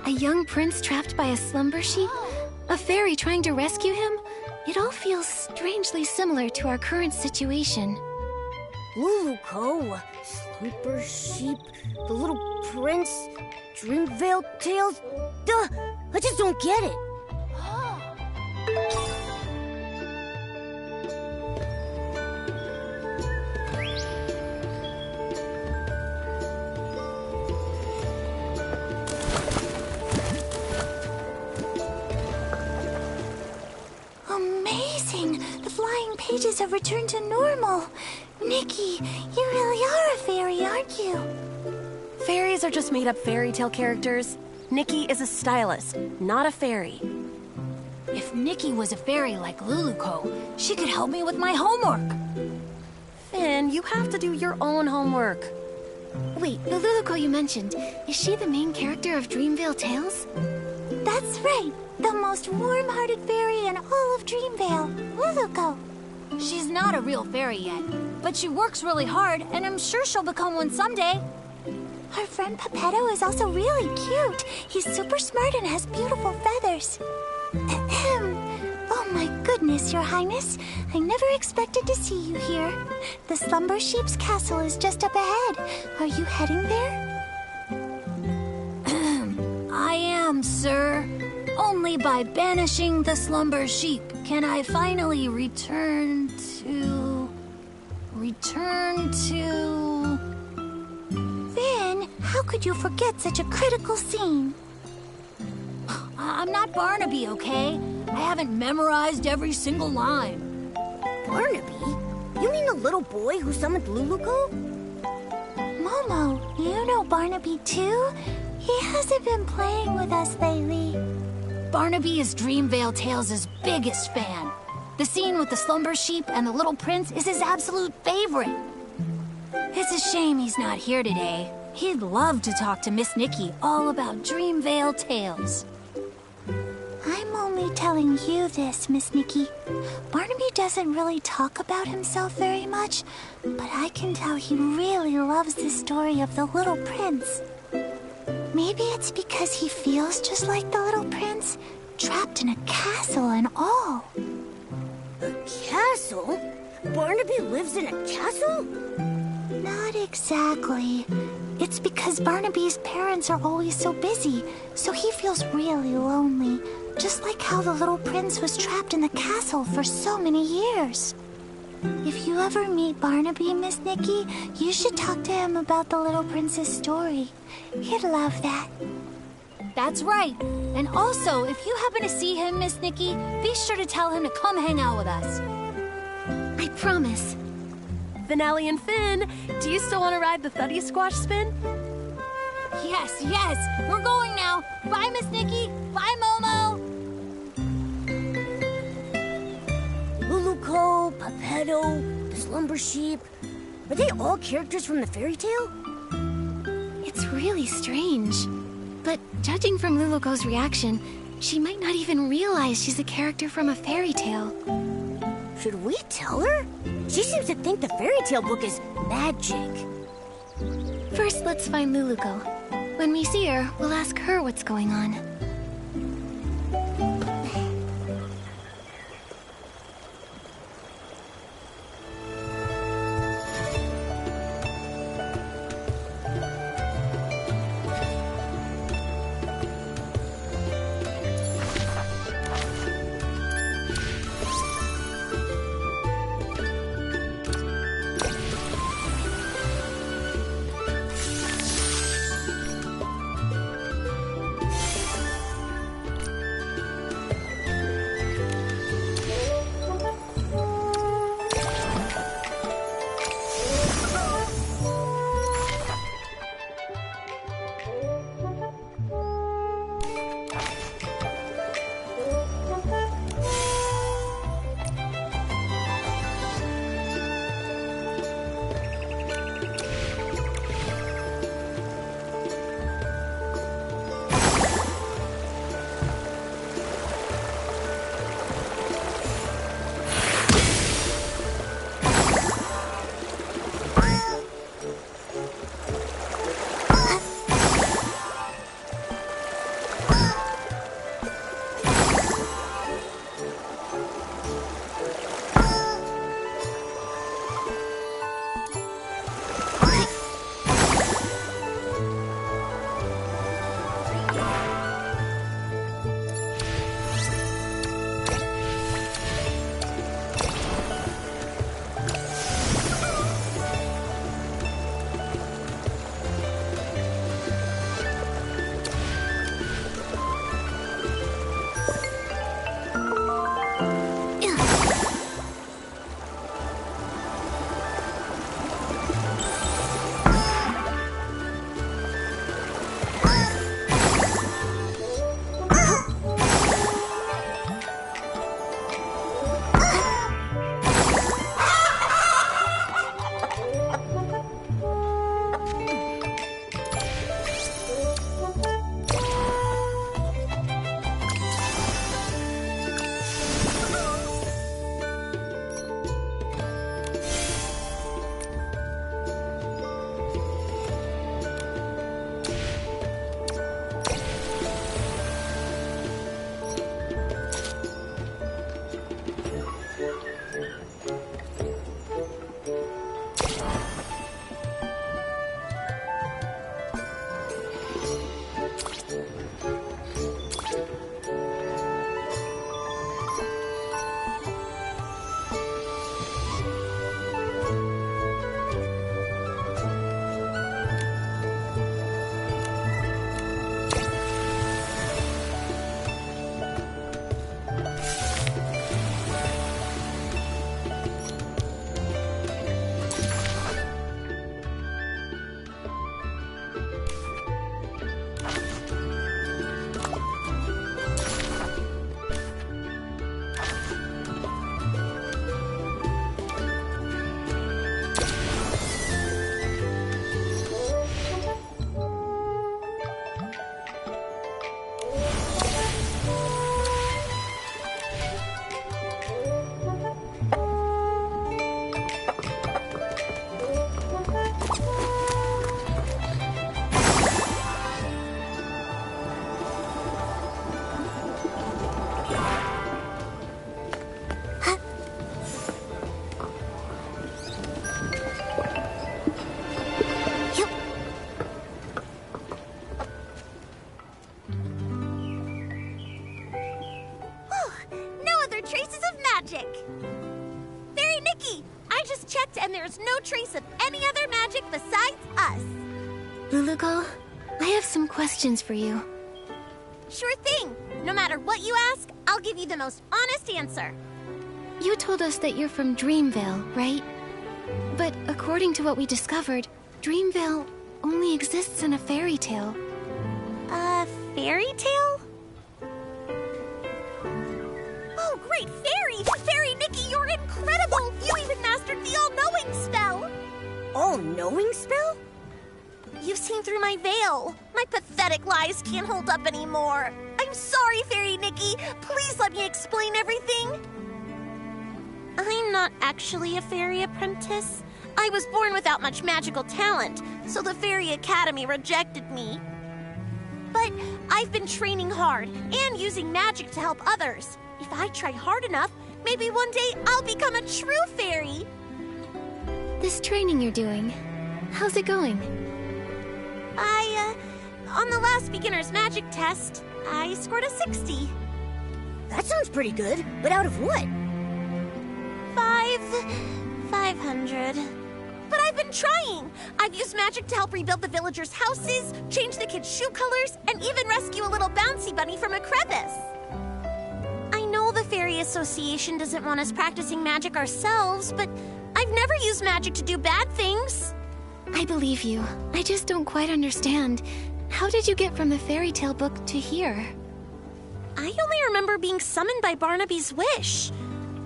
A young prince trapped by a slumber sheep? A fairy trying to rescue him? It all feels strangely similar to our current situation. Luluko, Slumber Sheep, the Little Prince, Dreamvale Tales. Duh! I just don't get it. Amazing! The flying pages have returned to normal. Nikki, you really are a fairy, aren't you? Fairies are just made-up fairy tale characters. Nikki is a stylist, not a fairy. If Nikki was a fairy like Luluko, she could help me with my homework. Finn, you have to do your own homework. Wait, the Luluko you mentioned, is she the main character of Dreamvale Tales? That's right. The most warm-hearted fairy in all of Dreamvale, Luluko. She's not a real fairy yet, but she works really hard, and I'm sure she'll become one someday. Her friend Pepetto is also really cute. He's super smart and has beautiful feathers. Ahem. Oh my goodness. goodness, Your Highness. I never expected to see you here. The Slumber Sheep's castle is just up ahead. Are you heading there? I am, sir. Only by banishing the Slumber Sheep can I finally return to... Finn, how could you forget such a critical scene? I'm not Barnaby, okay? I haven't memorized every single line. Barnaby? You mean the little boy who summoned Luluko? Momo, you know Barnaby too? He hasn't been playing with us lately. Barnaby is Dreamvale Tales' biggest fan. The scene with the Slumber Sheep and the Little Prince is his absolute favorite. It's a shame he's not here today. He'd love to talk to Miss Nikki all about Dreamvale Tales. I'm only telling you this, Miss Nikki. Barnaby doesn't really talk about himself very much, but I can tell he really loves the story of the Little Prince. Maybe it's because he feels just like the Little Prince, trapped in a castle and all. A castle? Barnaby lives in a castle? Not exactly. It's because Barnaby's parents are always so busy, so he feels really lonely, just like how the Little Prince was trapped in the castle for so many years. If you ever meet Barnaby, Miss Nikki, you should talk to him about the Little Prince's story. He'd love that. That's right. And also, if you happen to see him, Miss Nikki, be sure to tell him to come hang out with us. I promise. Finale and Finn, do you still want to ride the Thuddy Squash spin? Yes, yes. We're going now. Bye, Miss Nikki. Bye, Momo. Luluko, Pepetto, the Slumber Sheep. Are they all characters from the fairy tale? It's really strange. But judging from Luluko's reaction, she might not even realize she's a character from a fairy tale. Should we tell her? She seems to think the fairy tale book is magic. First, let's find Luluko. When we see her, we'll ask her what's going on. Nikki! I just checked and there's no trace of any other magic besides us. Luluko, I have some questions for you. Sure thing. No matter what you ask, I'll give you the most honest answer. You told us that you're from Dreamvale, right? But according to what we discovered, Dreamvale only exists in a fairy tale. A fairy tale? Oh, great fairy! Fairy Nikki, you're incredible! You even mastered the all-knowing spell! All-knowing spell? You've seen through my veil. My pathetic lies can't hold up anymore. I'm sorry, Fairy Nikki. Please let me explain everything. I'm not actually a fairy apprentice. I was born without much magical talent, so the Fairy Academy rejected me. But I've been training hard and using magic to help others. If I try hard enough, maybe one day I'll become a true fairy. This training you're doing, how's it going? On the last beginner's magic test, I scored a 60. That sounds pretty good, but out of what? 500. But I've been trying. I've used magic to help rebuild the villagers' houses, change the kids' shoe colors, and even rescue a little bouncy bunny from a crevice. I know the Fairy Association doesn't want us practicing magic ourselves, but I've never used magic to do bad things. I believe you. I just don't quite understand. How did you get from the fairy tale book to here? I only remember being summoned by Barnaby's wish.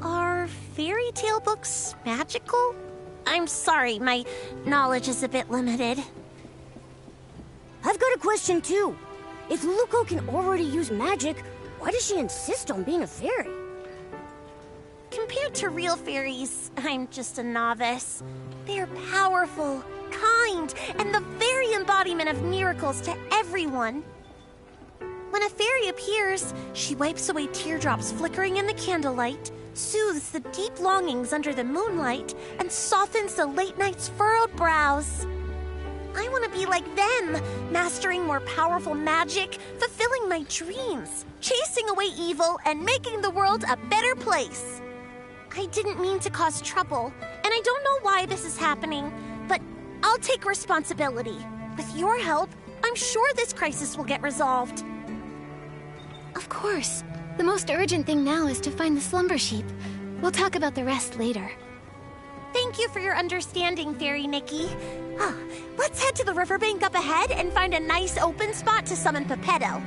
Are fairy tale books magical? I'm sorry, my knowledge is a bit limited. I've got a question too. If Luluko can already use magic, why does she insist on being a fairy? Compared to real fairies, I'm just a novice. They're powerful, kind, and the very embodiment of miracles to everyone. When a fairy appears, she wipes away teardrops flickering in the candlelight, soothes the deep longings under the moonlight, and softens the late night's furrowed brows. I want to be like them, mastering more powerful magic, fulfilling my dreams, chasing away evil, and making the world a better place. I didn't mean to cause trouble, and I don't know why this is happening, but I'll take responsibility. With your help, I'm sure this crisis will get resolved. Of course. The most urgent thing now is to find the slumber sheep. We'll talk about the rest later. Thank you for your understanding, Fairy Nikki. Let's head to the riverbank up ahead and find a nice open spot to summon Pepetto.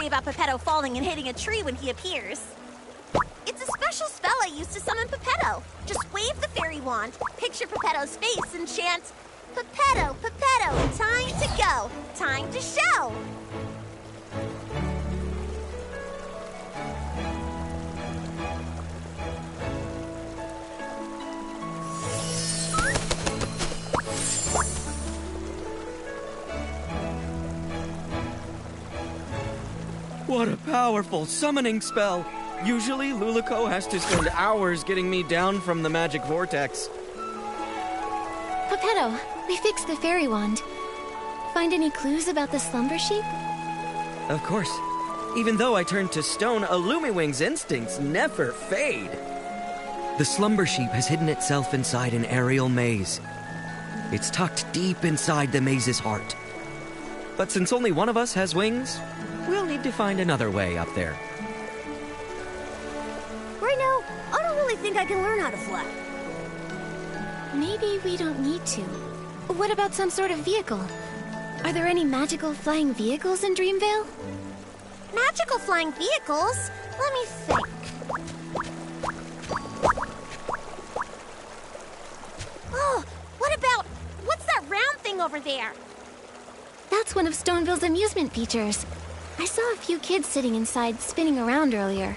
About Pepetto falling and hitting a tree when he appears. It's a special spell I use to summon Pepetto. Just wave the fairy wand, picture Pepetto's face, and chant, Pepetto, Pepetto, time to go, time to show. What a powerful summoning spell! Usually, Luluko has to spend hours getting me down from the magic vortex. Pepetto, we fixed the fairy wand. Find any clues about the slumber sheep? Of course. Even though I turned to stone, a Lumiwing's instincts never fade. The slumber sheep has hidden itself inside an aerial maze. It's tucked deep inside the maze's heart. But since only one of us has wings, we'll need to find another way up there. Right now, I don't really think I can learn how to fly. Maybe we don't need to. What about some sort of vehicle? Are there any magical flying vehicles in Dreamvale? Magical flying vehicles? Let me think. Oh, what's that round thing over there? That's one of Stoneville's amusement features. I saw a few kids sitting inside spinning around earlier.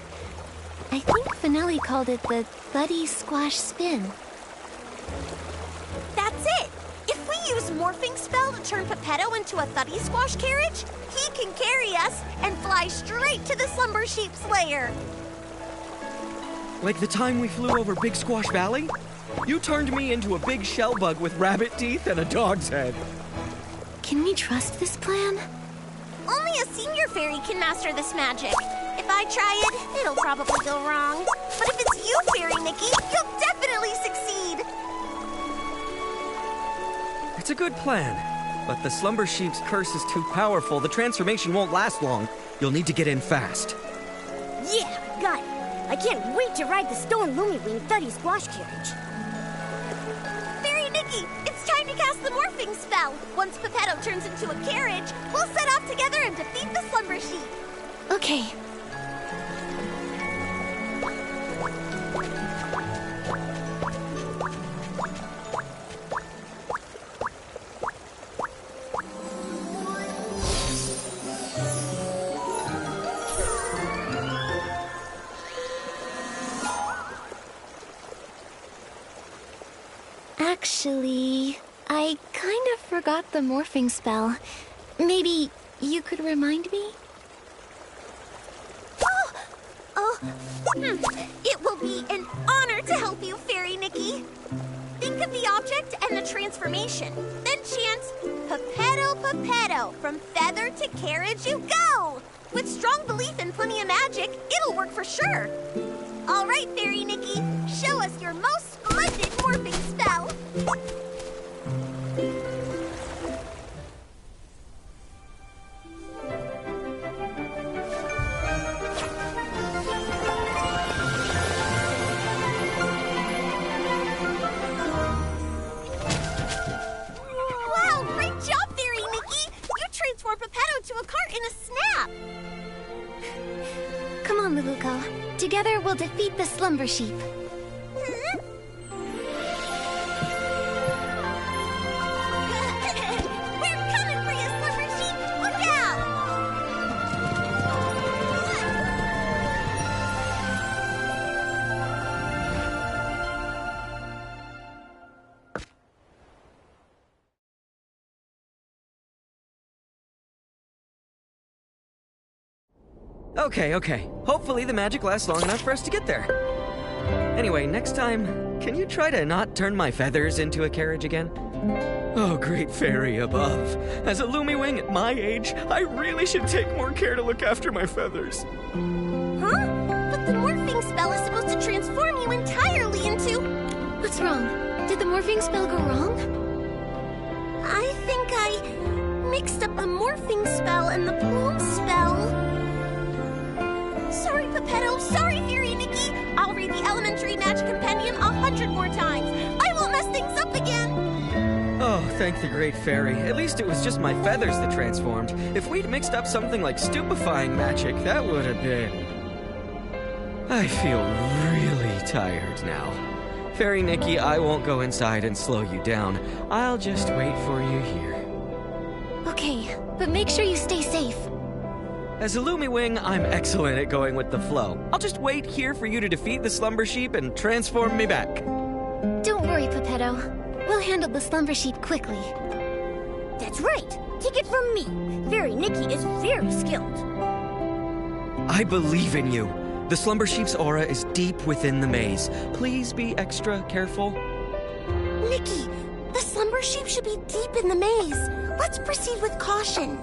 I think Finelli called it the Thuddy Squash Spin. That's it! If we use Morphing Spell to turn Pepetto into a Thuddy Squash carriage, he can carry us and fly straight to the Slumber Sheep's lair. Like the time we flew over Big Squash Valley? You turned me into a big shell bug with rabbit teeth and a dog's head. Can we trust this plan? Only a senior fairy can master this magic. If I try it, it'll probably go wrong. But if it's you, Fairy Nikki, you'll definitely succeed. It's a good plan, but the Slumber Sheep's curse is too powerful. The transformation won't last long. You'll need to get in fast. Yeah, got it. I can't wait to ride the Stone Lumiwing Thuddy Squash carriage. Fairy Nikki, it's time to cast the Morphing Spell. Once Pepetto turns into a carriage, we'll set off together and defeat the Slumber Sheep. Okay. Actually, I kind of forgot the morphing spell. Maybe you could remind me? It will be an honor to help you, Fairy Nikki. Think of the object and the transformation. Then chant, Pepetto, Pepetto, from feather to carriage you go. With strong belief and plenty of magic, it'll work for sure. All right, Fairy Nikki, show us your most splendid morphing spell. Wow, great job, Fairy Nikki! You transformed Pepetto to a cart in a snap! Come on, Luluko. Together we'll defeat the Slumber Sheep. We're coming for you, Slumber Sheep! Look out! Okay. Hopefully the magic lasts long enough for us to get there. Anyway, next time, can you try to not turn my feathers into a carriage again? Oh, great fairy above. As a Lumiwing at my age, I really should take more care to look after my feathers. Huh? But the morphing spell is supposed to transform you entirely into... What's wrong? Did the morphing spell go wrong? I think I mixed up the morphing spell and the plume spell. Sorry, Pepetto. Sorry, Fairy Nikki. I'll read the Elementary Magic Compendium 100 more times. I won't mess things up again. Oh, thank the great fairy. At least it was just my feathers that transformed. If we'd mixed up something like stupefying magic, that would have been... I feel really tired now. Fairy Nikki, I won't go inside and slow you down. I'll just wait for you here. Okay, but make sure you stay safe. As a Lumiwing, I'm excellent at going with the flow. I'll just wait here for you to defeat the Slumber Sheep and transform me back. Don't worry, Pepetto. We'll handle the Slumber Sheep quickly. That's right. Take it from me. Fairy Nikki is very skilled. I believe in you. The Slumber Sheep's aura is deep within the maze. Please be extra careful. Nikki, the Slumber Sheep should be deep in the maze. Let's proceed with caution.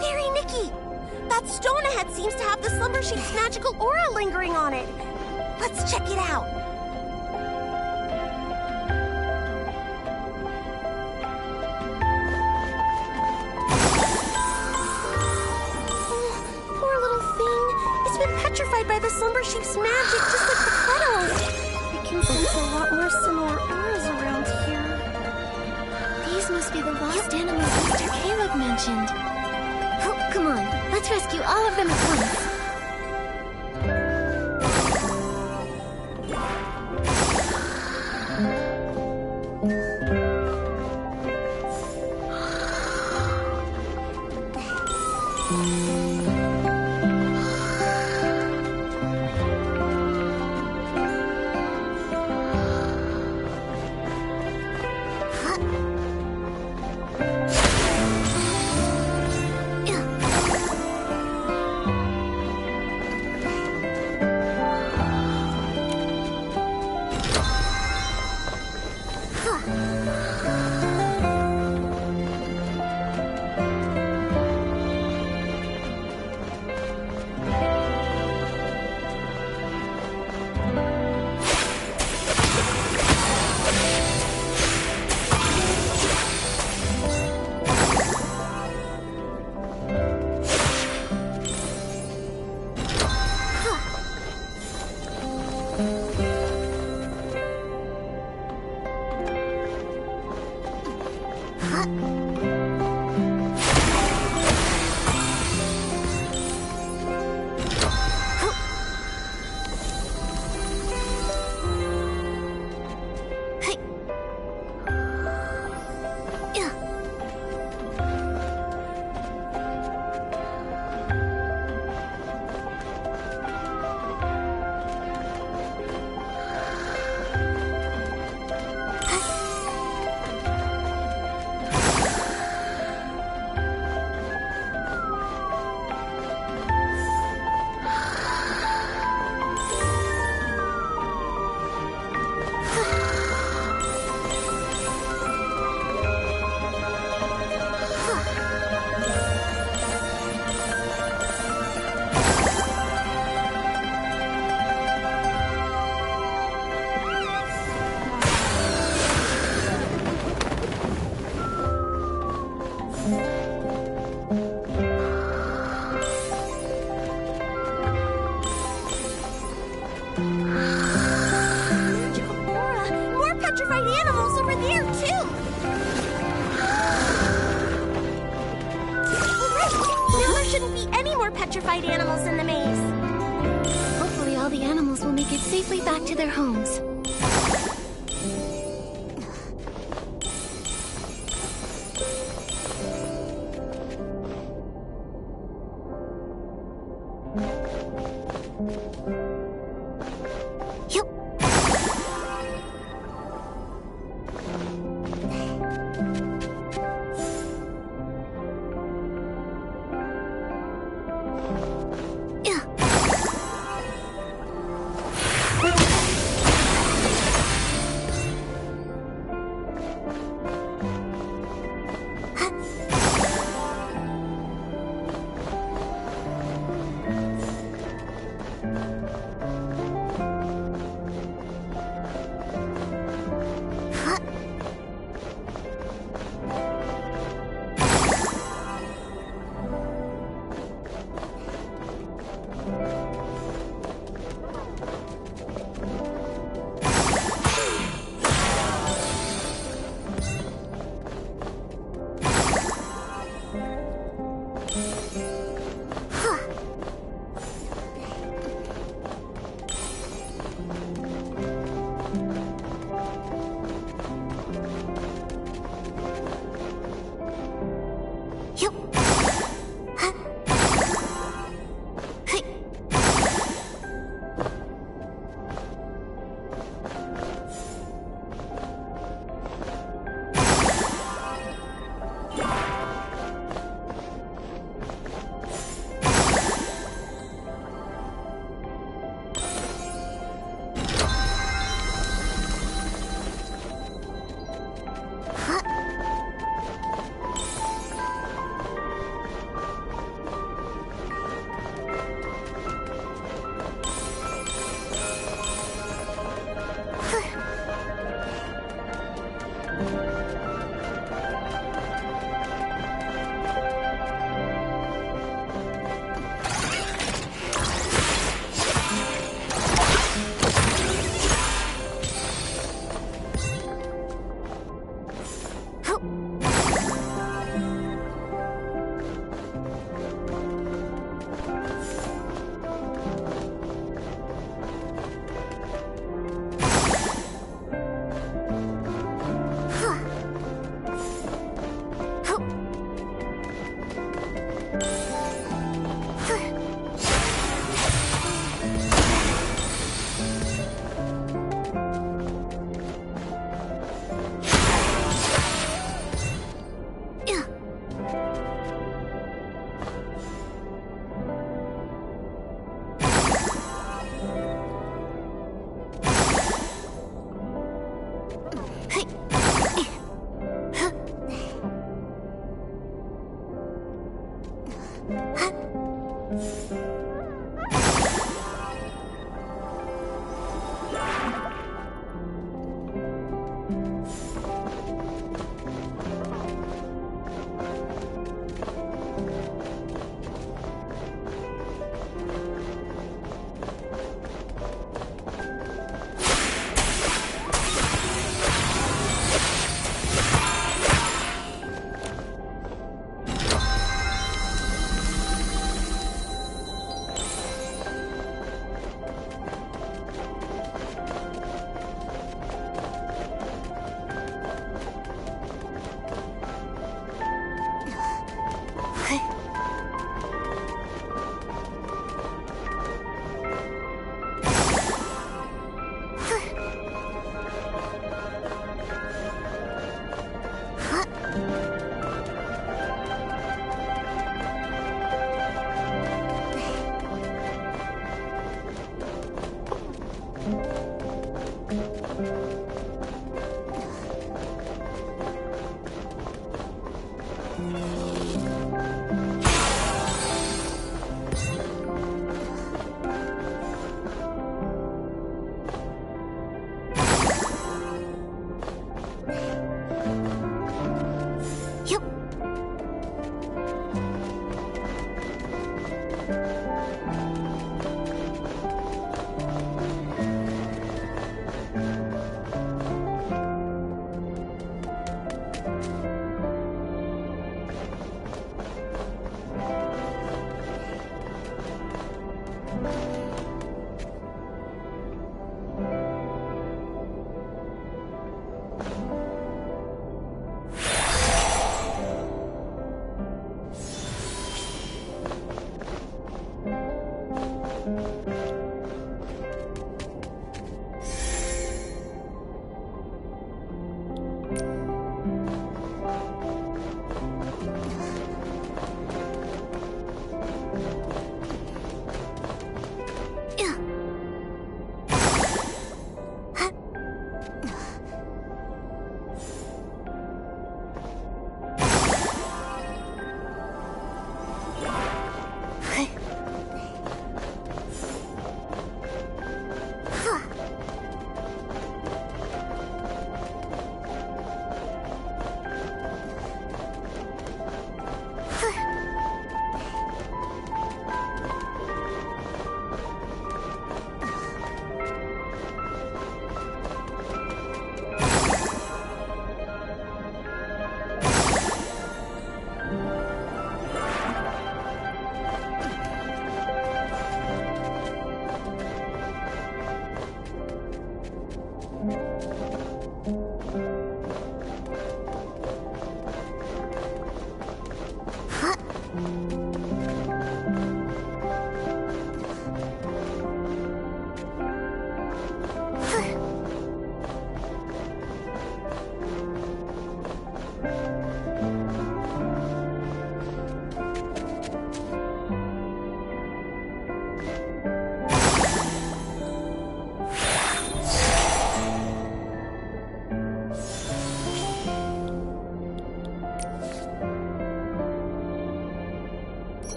Fairy Nikki, that stone ahead seems to have the Slumber Sheep's magical aura lingering on it. Let's check it out. Oh, poor little thing. It's been petrified by the Slumber Sheep's magic, just like the petals. I can sense a lot more similar auras around here. These must be the lost animals Mr. Caleb mentioned. Oh, come on. Let's rescue all of them at once. petrified animals in the maze. Hopefully all the animals will make it safely back to their homes.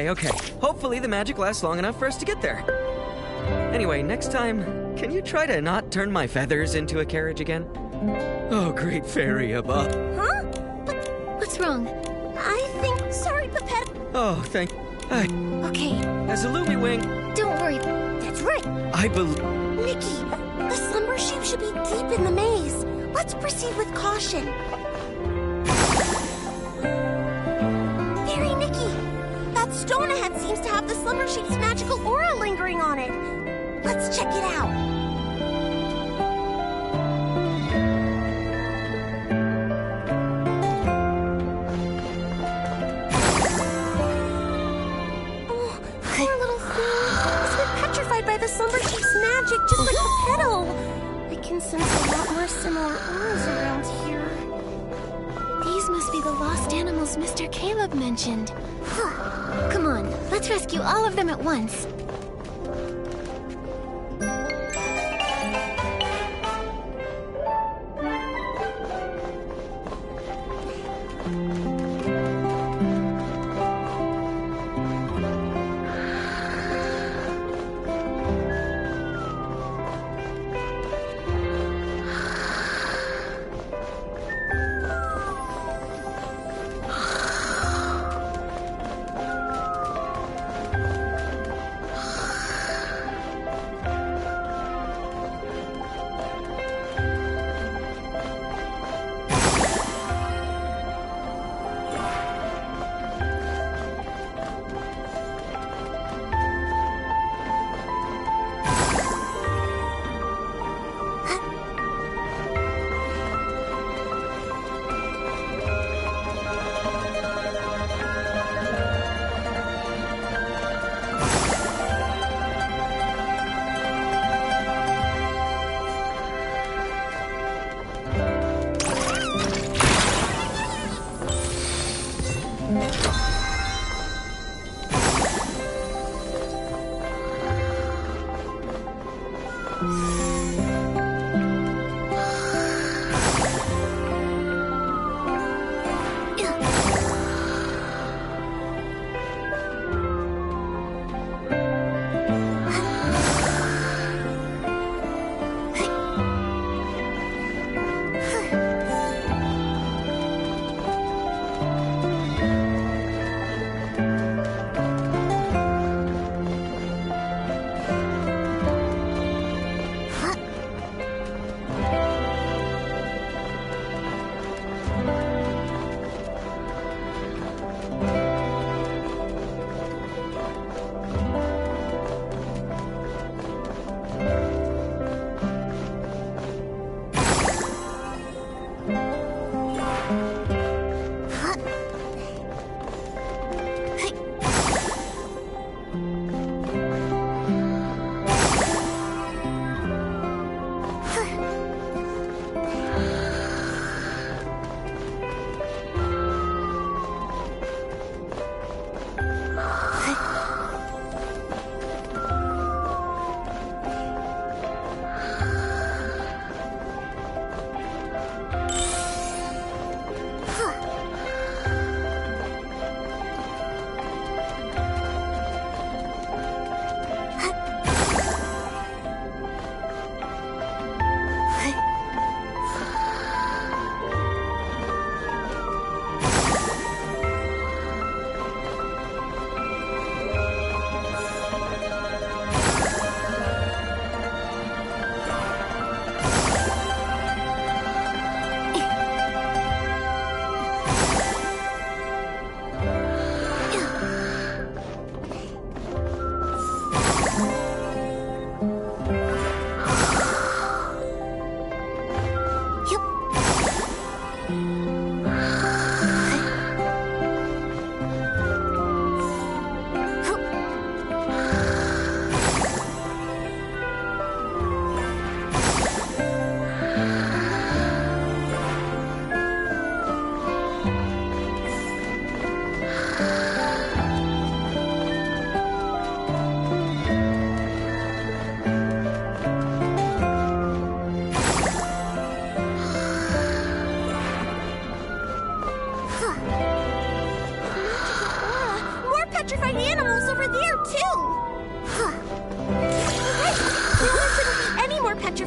Okay. Hopefully the magic lasts long enough for us to get there. Anyway, next time, can you try to not turn my feathers into a carriage again? Oh, great fairy above. Huh? What's wrong? I think... Sorry, Pepette. Oh, thank... Okay, As a Lumiwing, don't worry. That's right. I believe... Nikki, the slumber sheep should be deep in the maze. Let's proceed with caution. Fairy Nikki, that stone ahead seems to have the slumber sheep's magical aura lingering on it. Let's check it out. Oh, poor little thing. It's been petrified by the slumber sheep's magic, just like the petal. I can sense a lot more similar auras around here. These must be the lost animals Mr. Caleb mentioned. Come on, let's rescue all of them at once.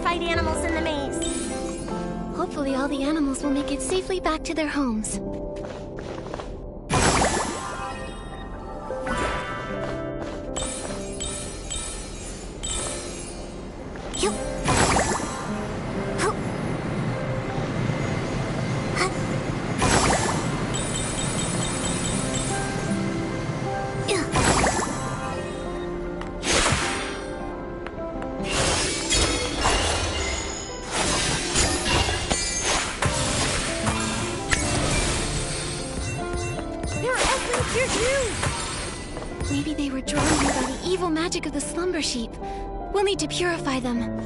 fight animals in the maze. Hopefully all the animals will make it safely back to their homes. Yup. Maybe they were drawn here by the evil magic of the slumber sheep. We'll need to purify them.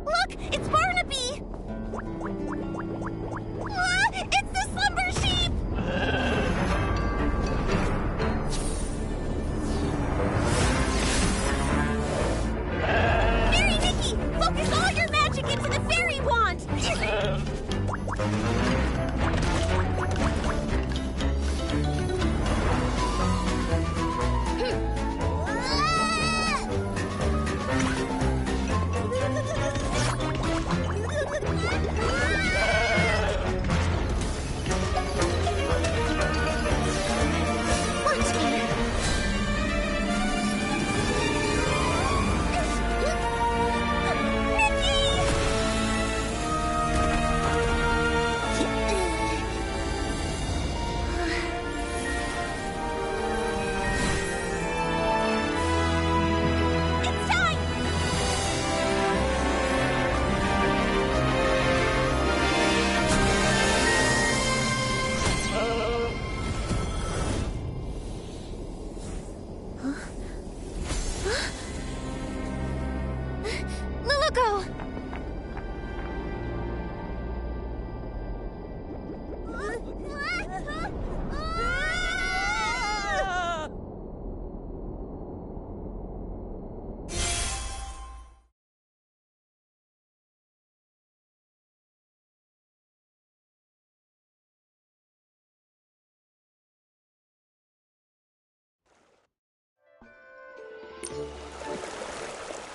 Look! It's Barnaby! Ah, it's the slumber sheep! Fairy Nikki! Focus all your magic into the fairy wand!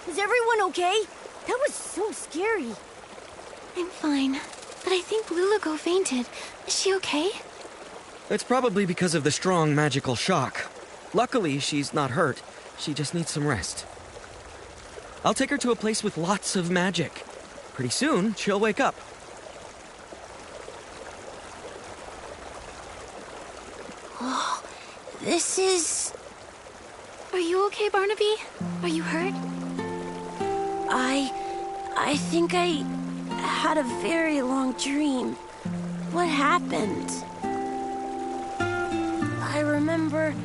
Is everyone okay? That was so scary. I'm fine, but I think Luluco fainted. Is she okay? It's probably because of the strong magical shock. Luckily, she's not hurt. She just needs some rest. I'll take her to a place with lots of magic. Pretty soon, she'll wake up. Oh, this is... Are you okay, Barnaby? Are you hurt? I think I had a very long dream. What happened? I remember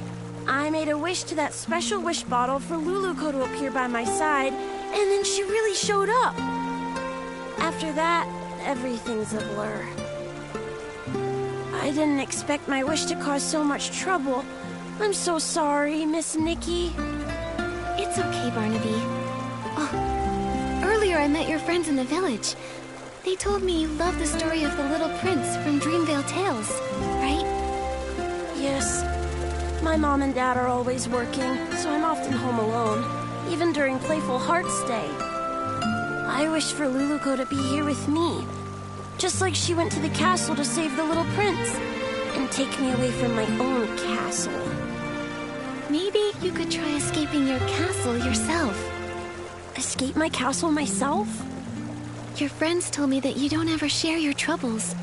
I made a wish to that special wish bottle for Luluco to appear by my side, and then she really showed up. After that, everything's a blur. I didn't expect my wish to cause so much trouble. I'm so sorry, Miss Nikki. It's okay, Barnaby. Oh, earlier I met your friends in the village. They told me you love the story of the Little Prince from Dreamvale Tales, right? Yes. My mom and dad are always working, so I'm often home alone, even during Playful Hearts Day. I wish for Luluco to be here with me, just like she went to the castle to save the Little Prince, and take me away from my own castle. Maybe you could try escaping your castle yourself. Escape my castle myself? Your friends told me that you don't ever share your troubles,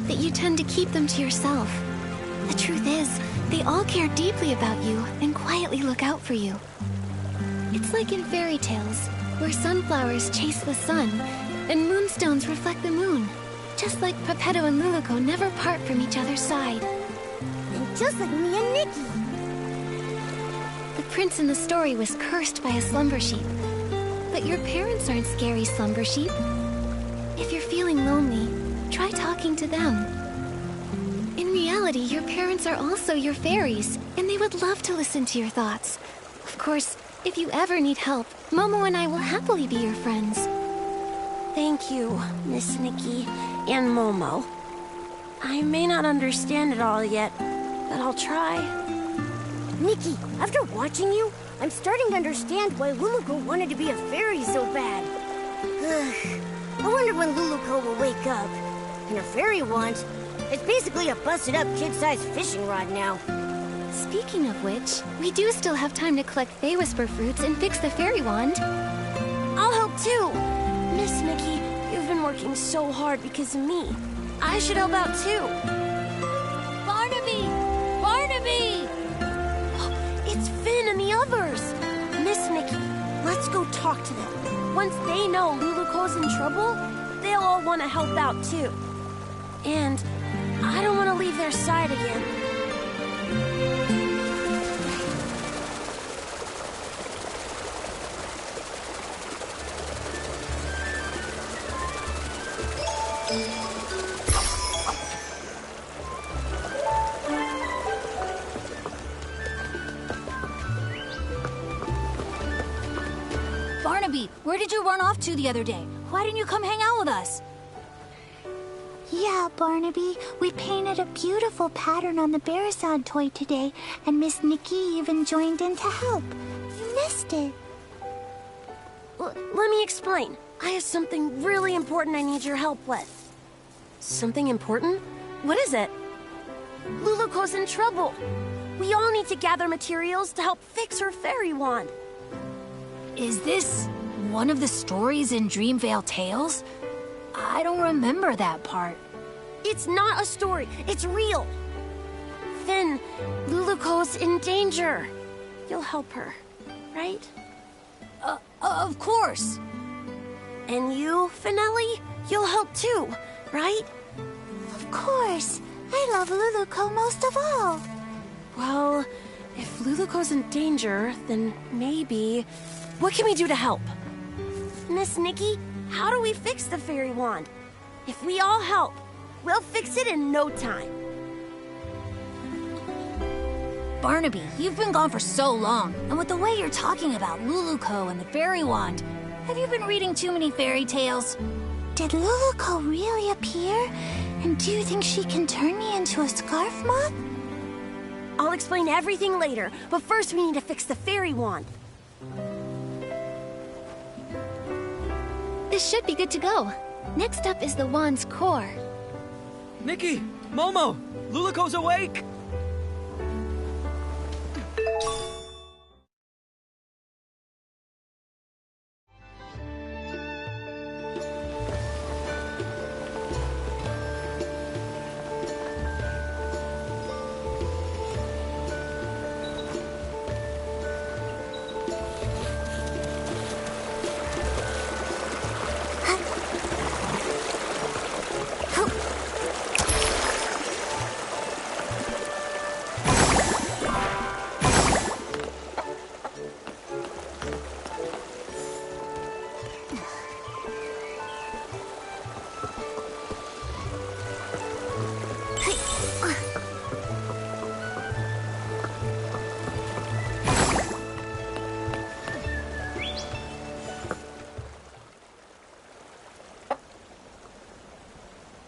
that you tend to keep them to yourself. The truth is, they all care deeply about you and quietly look out for you. It's like in fairy tales, where sunflowers chase the sun and moonstones reflect the moon. Just like Peppetto and Luluco never part from each other's side. And just like me and Nikki. The prince in the story was cursed by a slumber sheep. But your parents aren't scary slumber sheep. If you're feeling lonely, try talking to them. In reality, your parents are also your fairies, and they would love to listen to your thoughts. Of course, if you ever need help, Momo and I will happily be your friends. Thank you, Miss Nikki and Momo. I may not understand it all yet, but I'll try. Nikki, after watching you, I'm starting to understand why Luluko wanted to be a fairy so bad. I wonder when Luluko will wake up. And a fairy wand, it's basically a busted-up kid-sized fishing rod now. Speaking of which, we do still have time to collect Fey Whisper fruits and fix the fairy wand. I'll help too. Miss Nikki, you've been working so hard because of me. I should help out too. Barnaby! Barnaby! It's Finn and the others. Miss Nikki, let's go talk to them. Once they know Luluko's in trouble, they'll all want to help out too. And I don't want to leave their side again. Barnaby, where did you run off to the other day? Why didn't you come hang out with us? Yeah, Barnaby, we painted a beautiful pattern on the Barisod toy today, and Miss Nikki even joined in to help. You missed it. Let me explain. I have something really important I need your help with. Something important? What is it? Luluko's in trouble. We all need to gather materials to help fix her fairy wand. Is this one of the stories in Dreamvale Tales? I don't remember that part. It's not a story. It's real. Finn, Luluko's in danger. You'll help her, right? Of course. And you, Finelli, you'll help too, right? Of course. I love Luluko most of all. Well, if Luluko's in danger, then maybe... What can we do to help? Miss Nikki, how do we fix the fairy wand? If we all help, we'll fix it in no time. Barnaby, you've been gone for so long, and with the way you're talking about Luluko and the fairy wand, have you been reading too many fairy tales? Did Luluko really appear? And do you think she can turn me into a scarf moth? I'll explain everything later, but first we need to fix the fairy wand. This should be good to go. Next up is the wand's core. Nikki! Momo! Luluko's awake!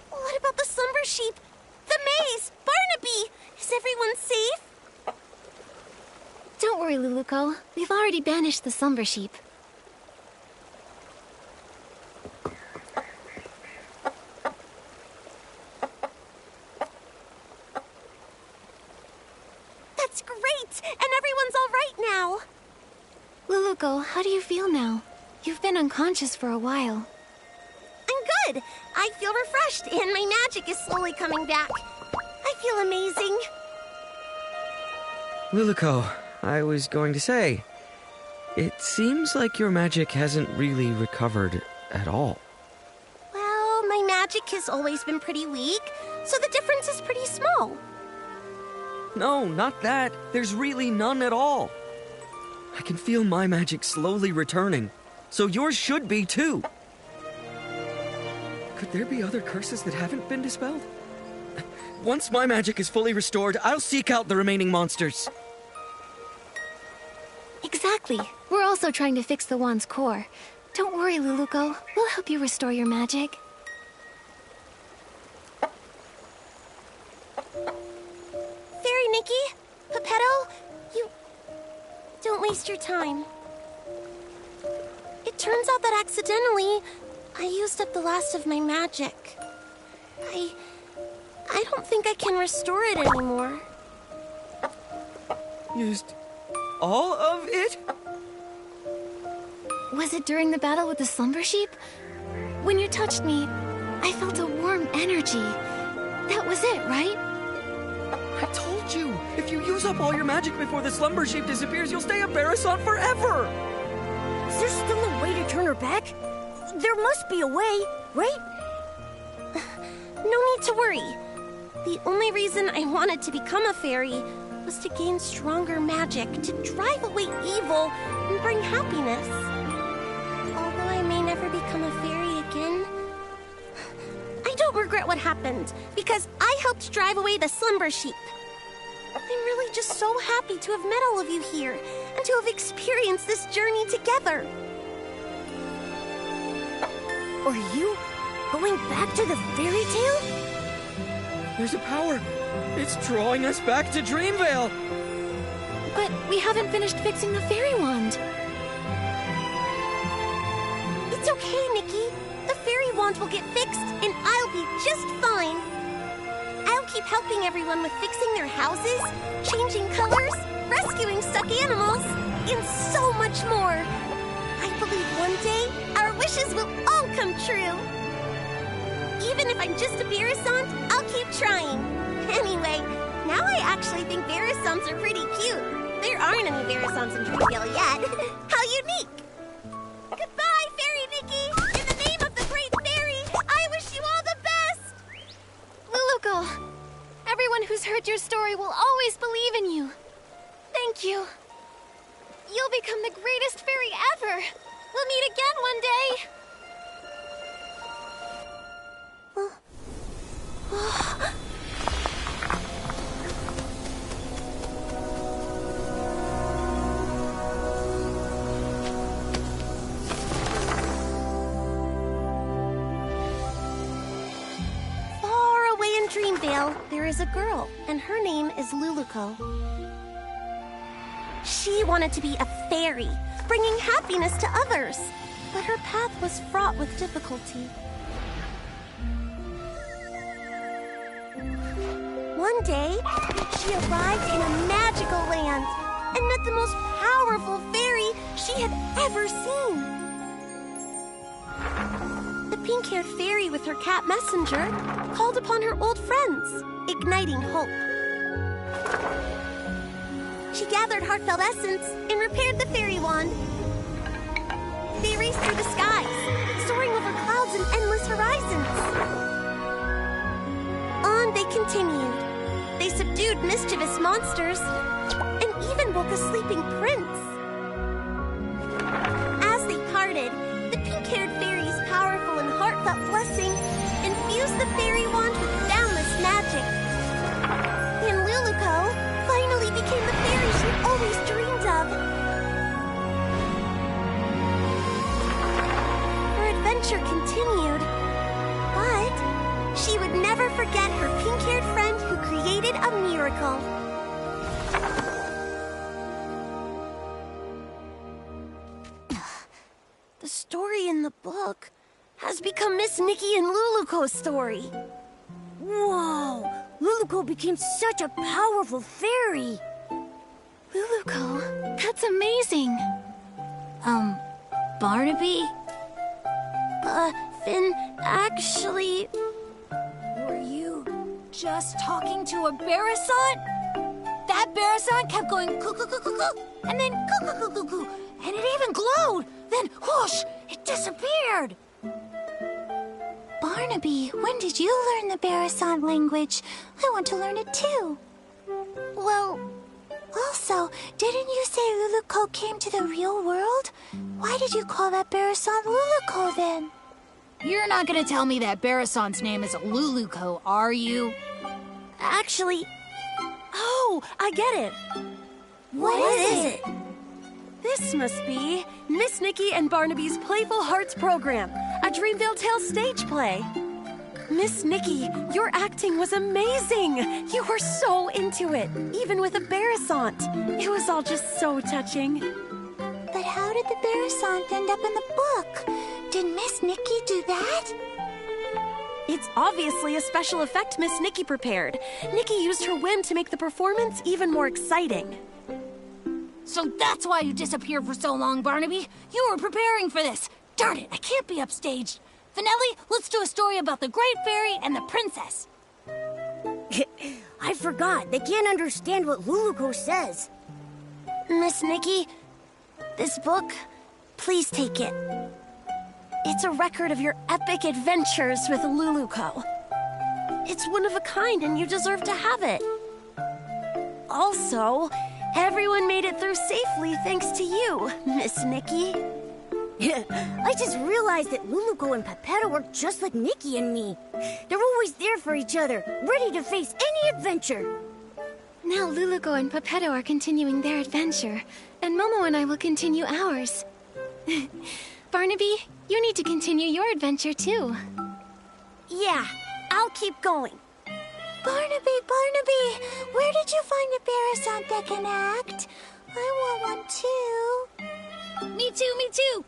What about the slumber sheep? The maze! Barnaby! Is everyone safe? Don't worry, Luluko. We've already banished the slumber sheep. That's great! And everyone's all right now! Luluko, how do you feel now? You've been unconscious for a while. I'm good! I feel refreshed, and my magic is slowly coming back. I feel amazing. Luluko, I was going to say, it seems like your magic hasn't really recovered at all. Well, my magic has always been pretty weak, so the difference is pretty small. No, not that. There's really none at all. I can feel my magic slowly returning, so yours should be too. Could there be other curses that haven't been dispelled? Once my magic is fully restored, I'll seek out the remaining monsters. Exactly. We're also trying to fix the wand's core. Don't worry, Luluko. We'll help you restore your magic. Fairy Nikki? Pepetto? Don't waste your time. It turns out that accidentally, I used up the last of my magic. I don't think I can restore it anymore. Used all of it? Was it during the battle with the slumber sheep? When you touched me, I felt a warm energy. That was it, right? I told you, if you use up all your magic before the slumber sheep disappears, you'll stay a Barasant forever! Is there still a way to turn her back? There must be a way, right? No need to worry. The only reason I wanted to become a fairy was to gain stronger magic, to drive away evil and bring happiness. Although I may never become a fairy again, I don't regret what happened, because I helped drive away the slumber sheep. I'm really just so happy to have met all of you here, and to have experienced this journey together. Are you going back to the fairy tale? There's a power. It's drawing us back to Dreamvale. But we haven't finished fixing the fairy wand. It's okay, Nikki. The fairy wand will get fixed, and I'll be just fine. I'll keep helping everyone with fixing their houses, changing colors, rescuing stuck animals, and so much more. I believe one day our wishes will all come true. Even if I'm just a Barasant, I'll keep trying. Anyway, now I actually think Barasants are pretty cute. There aren't any Barasants in Dreamvale yet. How unique! Goodbye, Fairy Nikki! In the name of the Great Fairy, I wish you all the best! Luluko, everyone who's heard your story will always believe in you. Thank you. You'll become the greatest fairy ever. We'll meet again one day. Far away in Dreamvale, there is a girl, and her name is Luluko. She wanted to be a fairy, bringing happiness to others, but her path was fraught with difficulty. One day, she arrived in a magical land and met the most powerful fairy she had ever seen. The pink-haired fairy with her cat messenger called upon her old friends, igniting hope. She gathered heartfelt essence and repaired the fairy wand. They raced through the skies, soaring over clouds and endless horizons. On they continued. They subdued mischievous monsters, and even woke a sleeping prince. As they parted, the pink-haired fairy's powerful and heartfelt blessing infused the fairy wand with boundless magic. And Luluko finally became the fairy she always dreamed of. Her adventure continued, but she would never forget her pink-haired friend who created a miracle. The story in the book has become Miss Nikki and Luluko's story. Whoa! Luluko became such a powerful fairy! Luluko, that's amazing. Barnaby? Finn, actually... Were you just talking to a Barasant? That Barasant kept going coo-coo-coo-coo-coo, and then coo-coo-coo-coo-coo, and it even glowed. Then, whoosh, it disappeared. Barnaby, when did you learn the Barasant language? I want to learn it too. Well, also, didn't you say Luluko came to the real world? Why did you call that Barasant Luluko then? You're not gonna tell me that Barasant's name is Luluko, are you? Actually... Oh, I get it! What is it? This must be Miss Nikki and Barnaby's Playful Hearts program, a Dreamvale Tales stage play. Miss Nikki, your acting was amazing! You were so into it, even with a Barrisant. It was all just so touching. But how did the Barrisant end up in the book? Did Miss Nikki do that? It's obviously a special effect Miss Nikki prepared. Nikki used her whim to make the performance even more exciting. So that's why you disappeared for so long, Barnaby. You were preparing for this. Darn it, I can't be upstaged. Finelli, let's do a story about the Great Fairy and the Princess. I forgot. They can't understand what Luluco says. Miss Nikki, this book, please take it. It's a record of your epic adventures with Luluco. It's one of a kind and you deserve to have it. Also, everyone made it through safely thanks to you, Miss Nikki. I just realized that Luluco and Pepetto are just like Nikki and me. They're always there for each other, ready to face any adventure. Now Luluco and Pepetto are continuing their adventure, and Momo and I will continue ours. Barnaby, you need to continue your adventure too. Yeah, I'll keep going. Barnaby, Barnaby, where did you find a Barrisant that can act? I want one too. Me too, me too.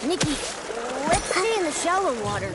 Nikki, let's stay in the shallow water.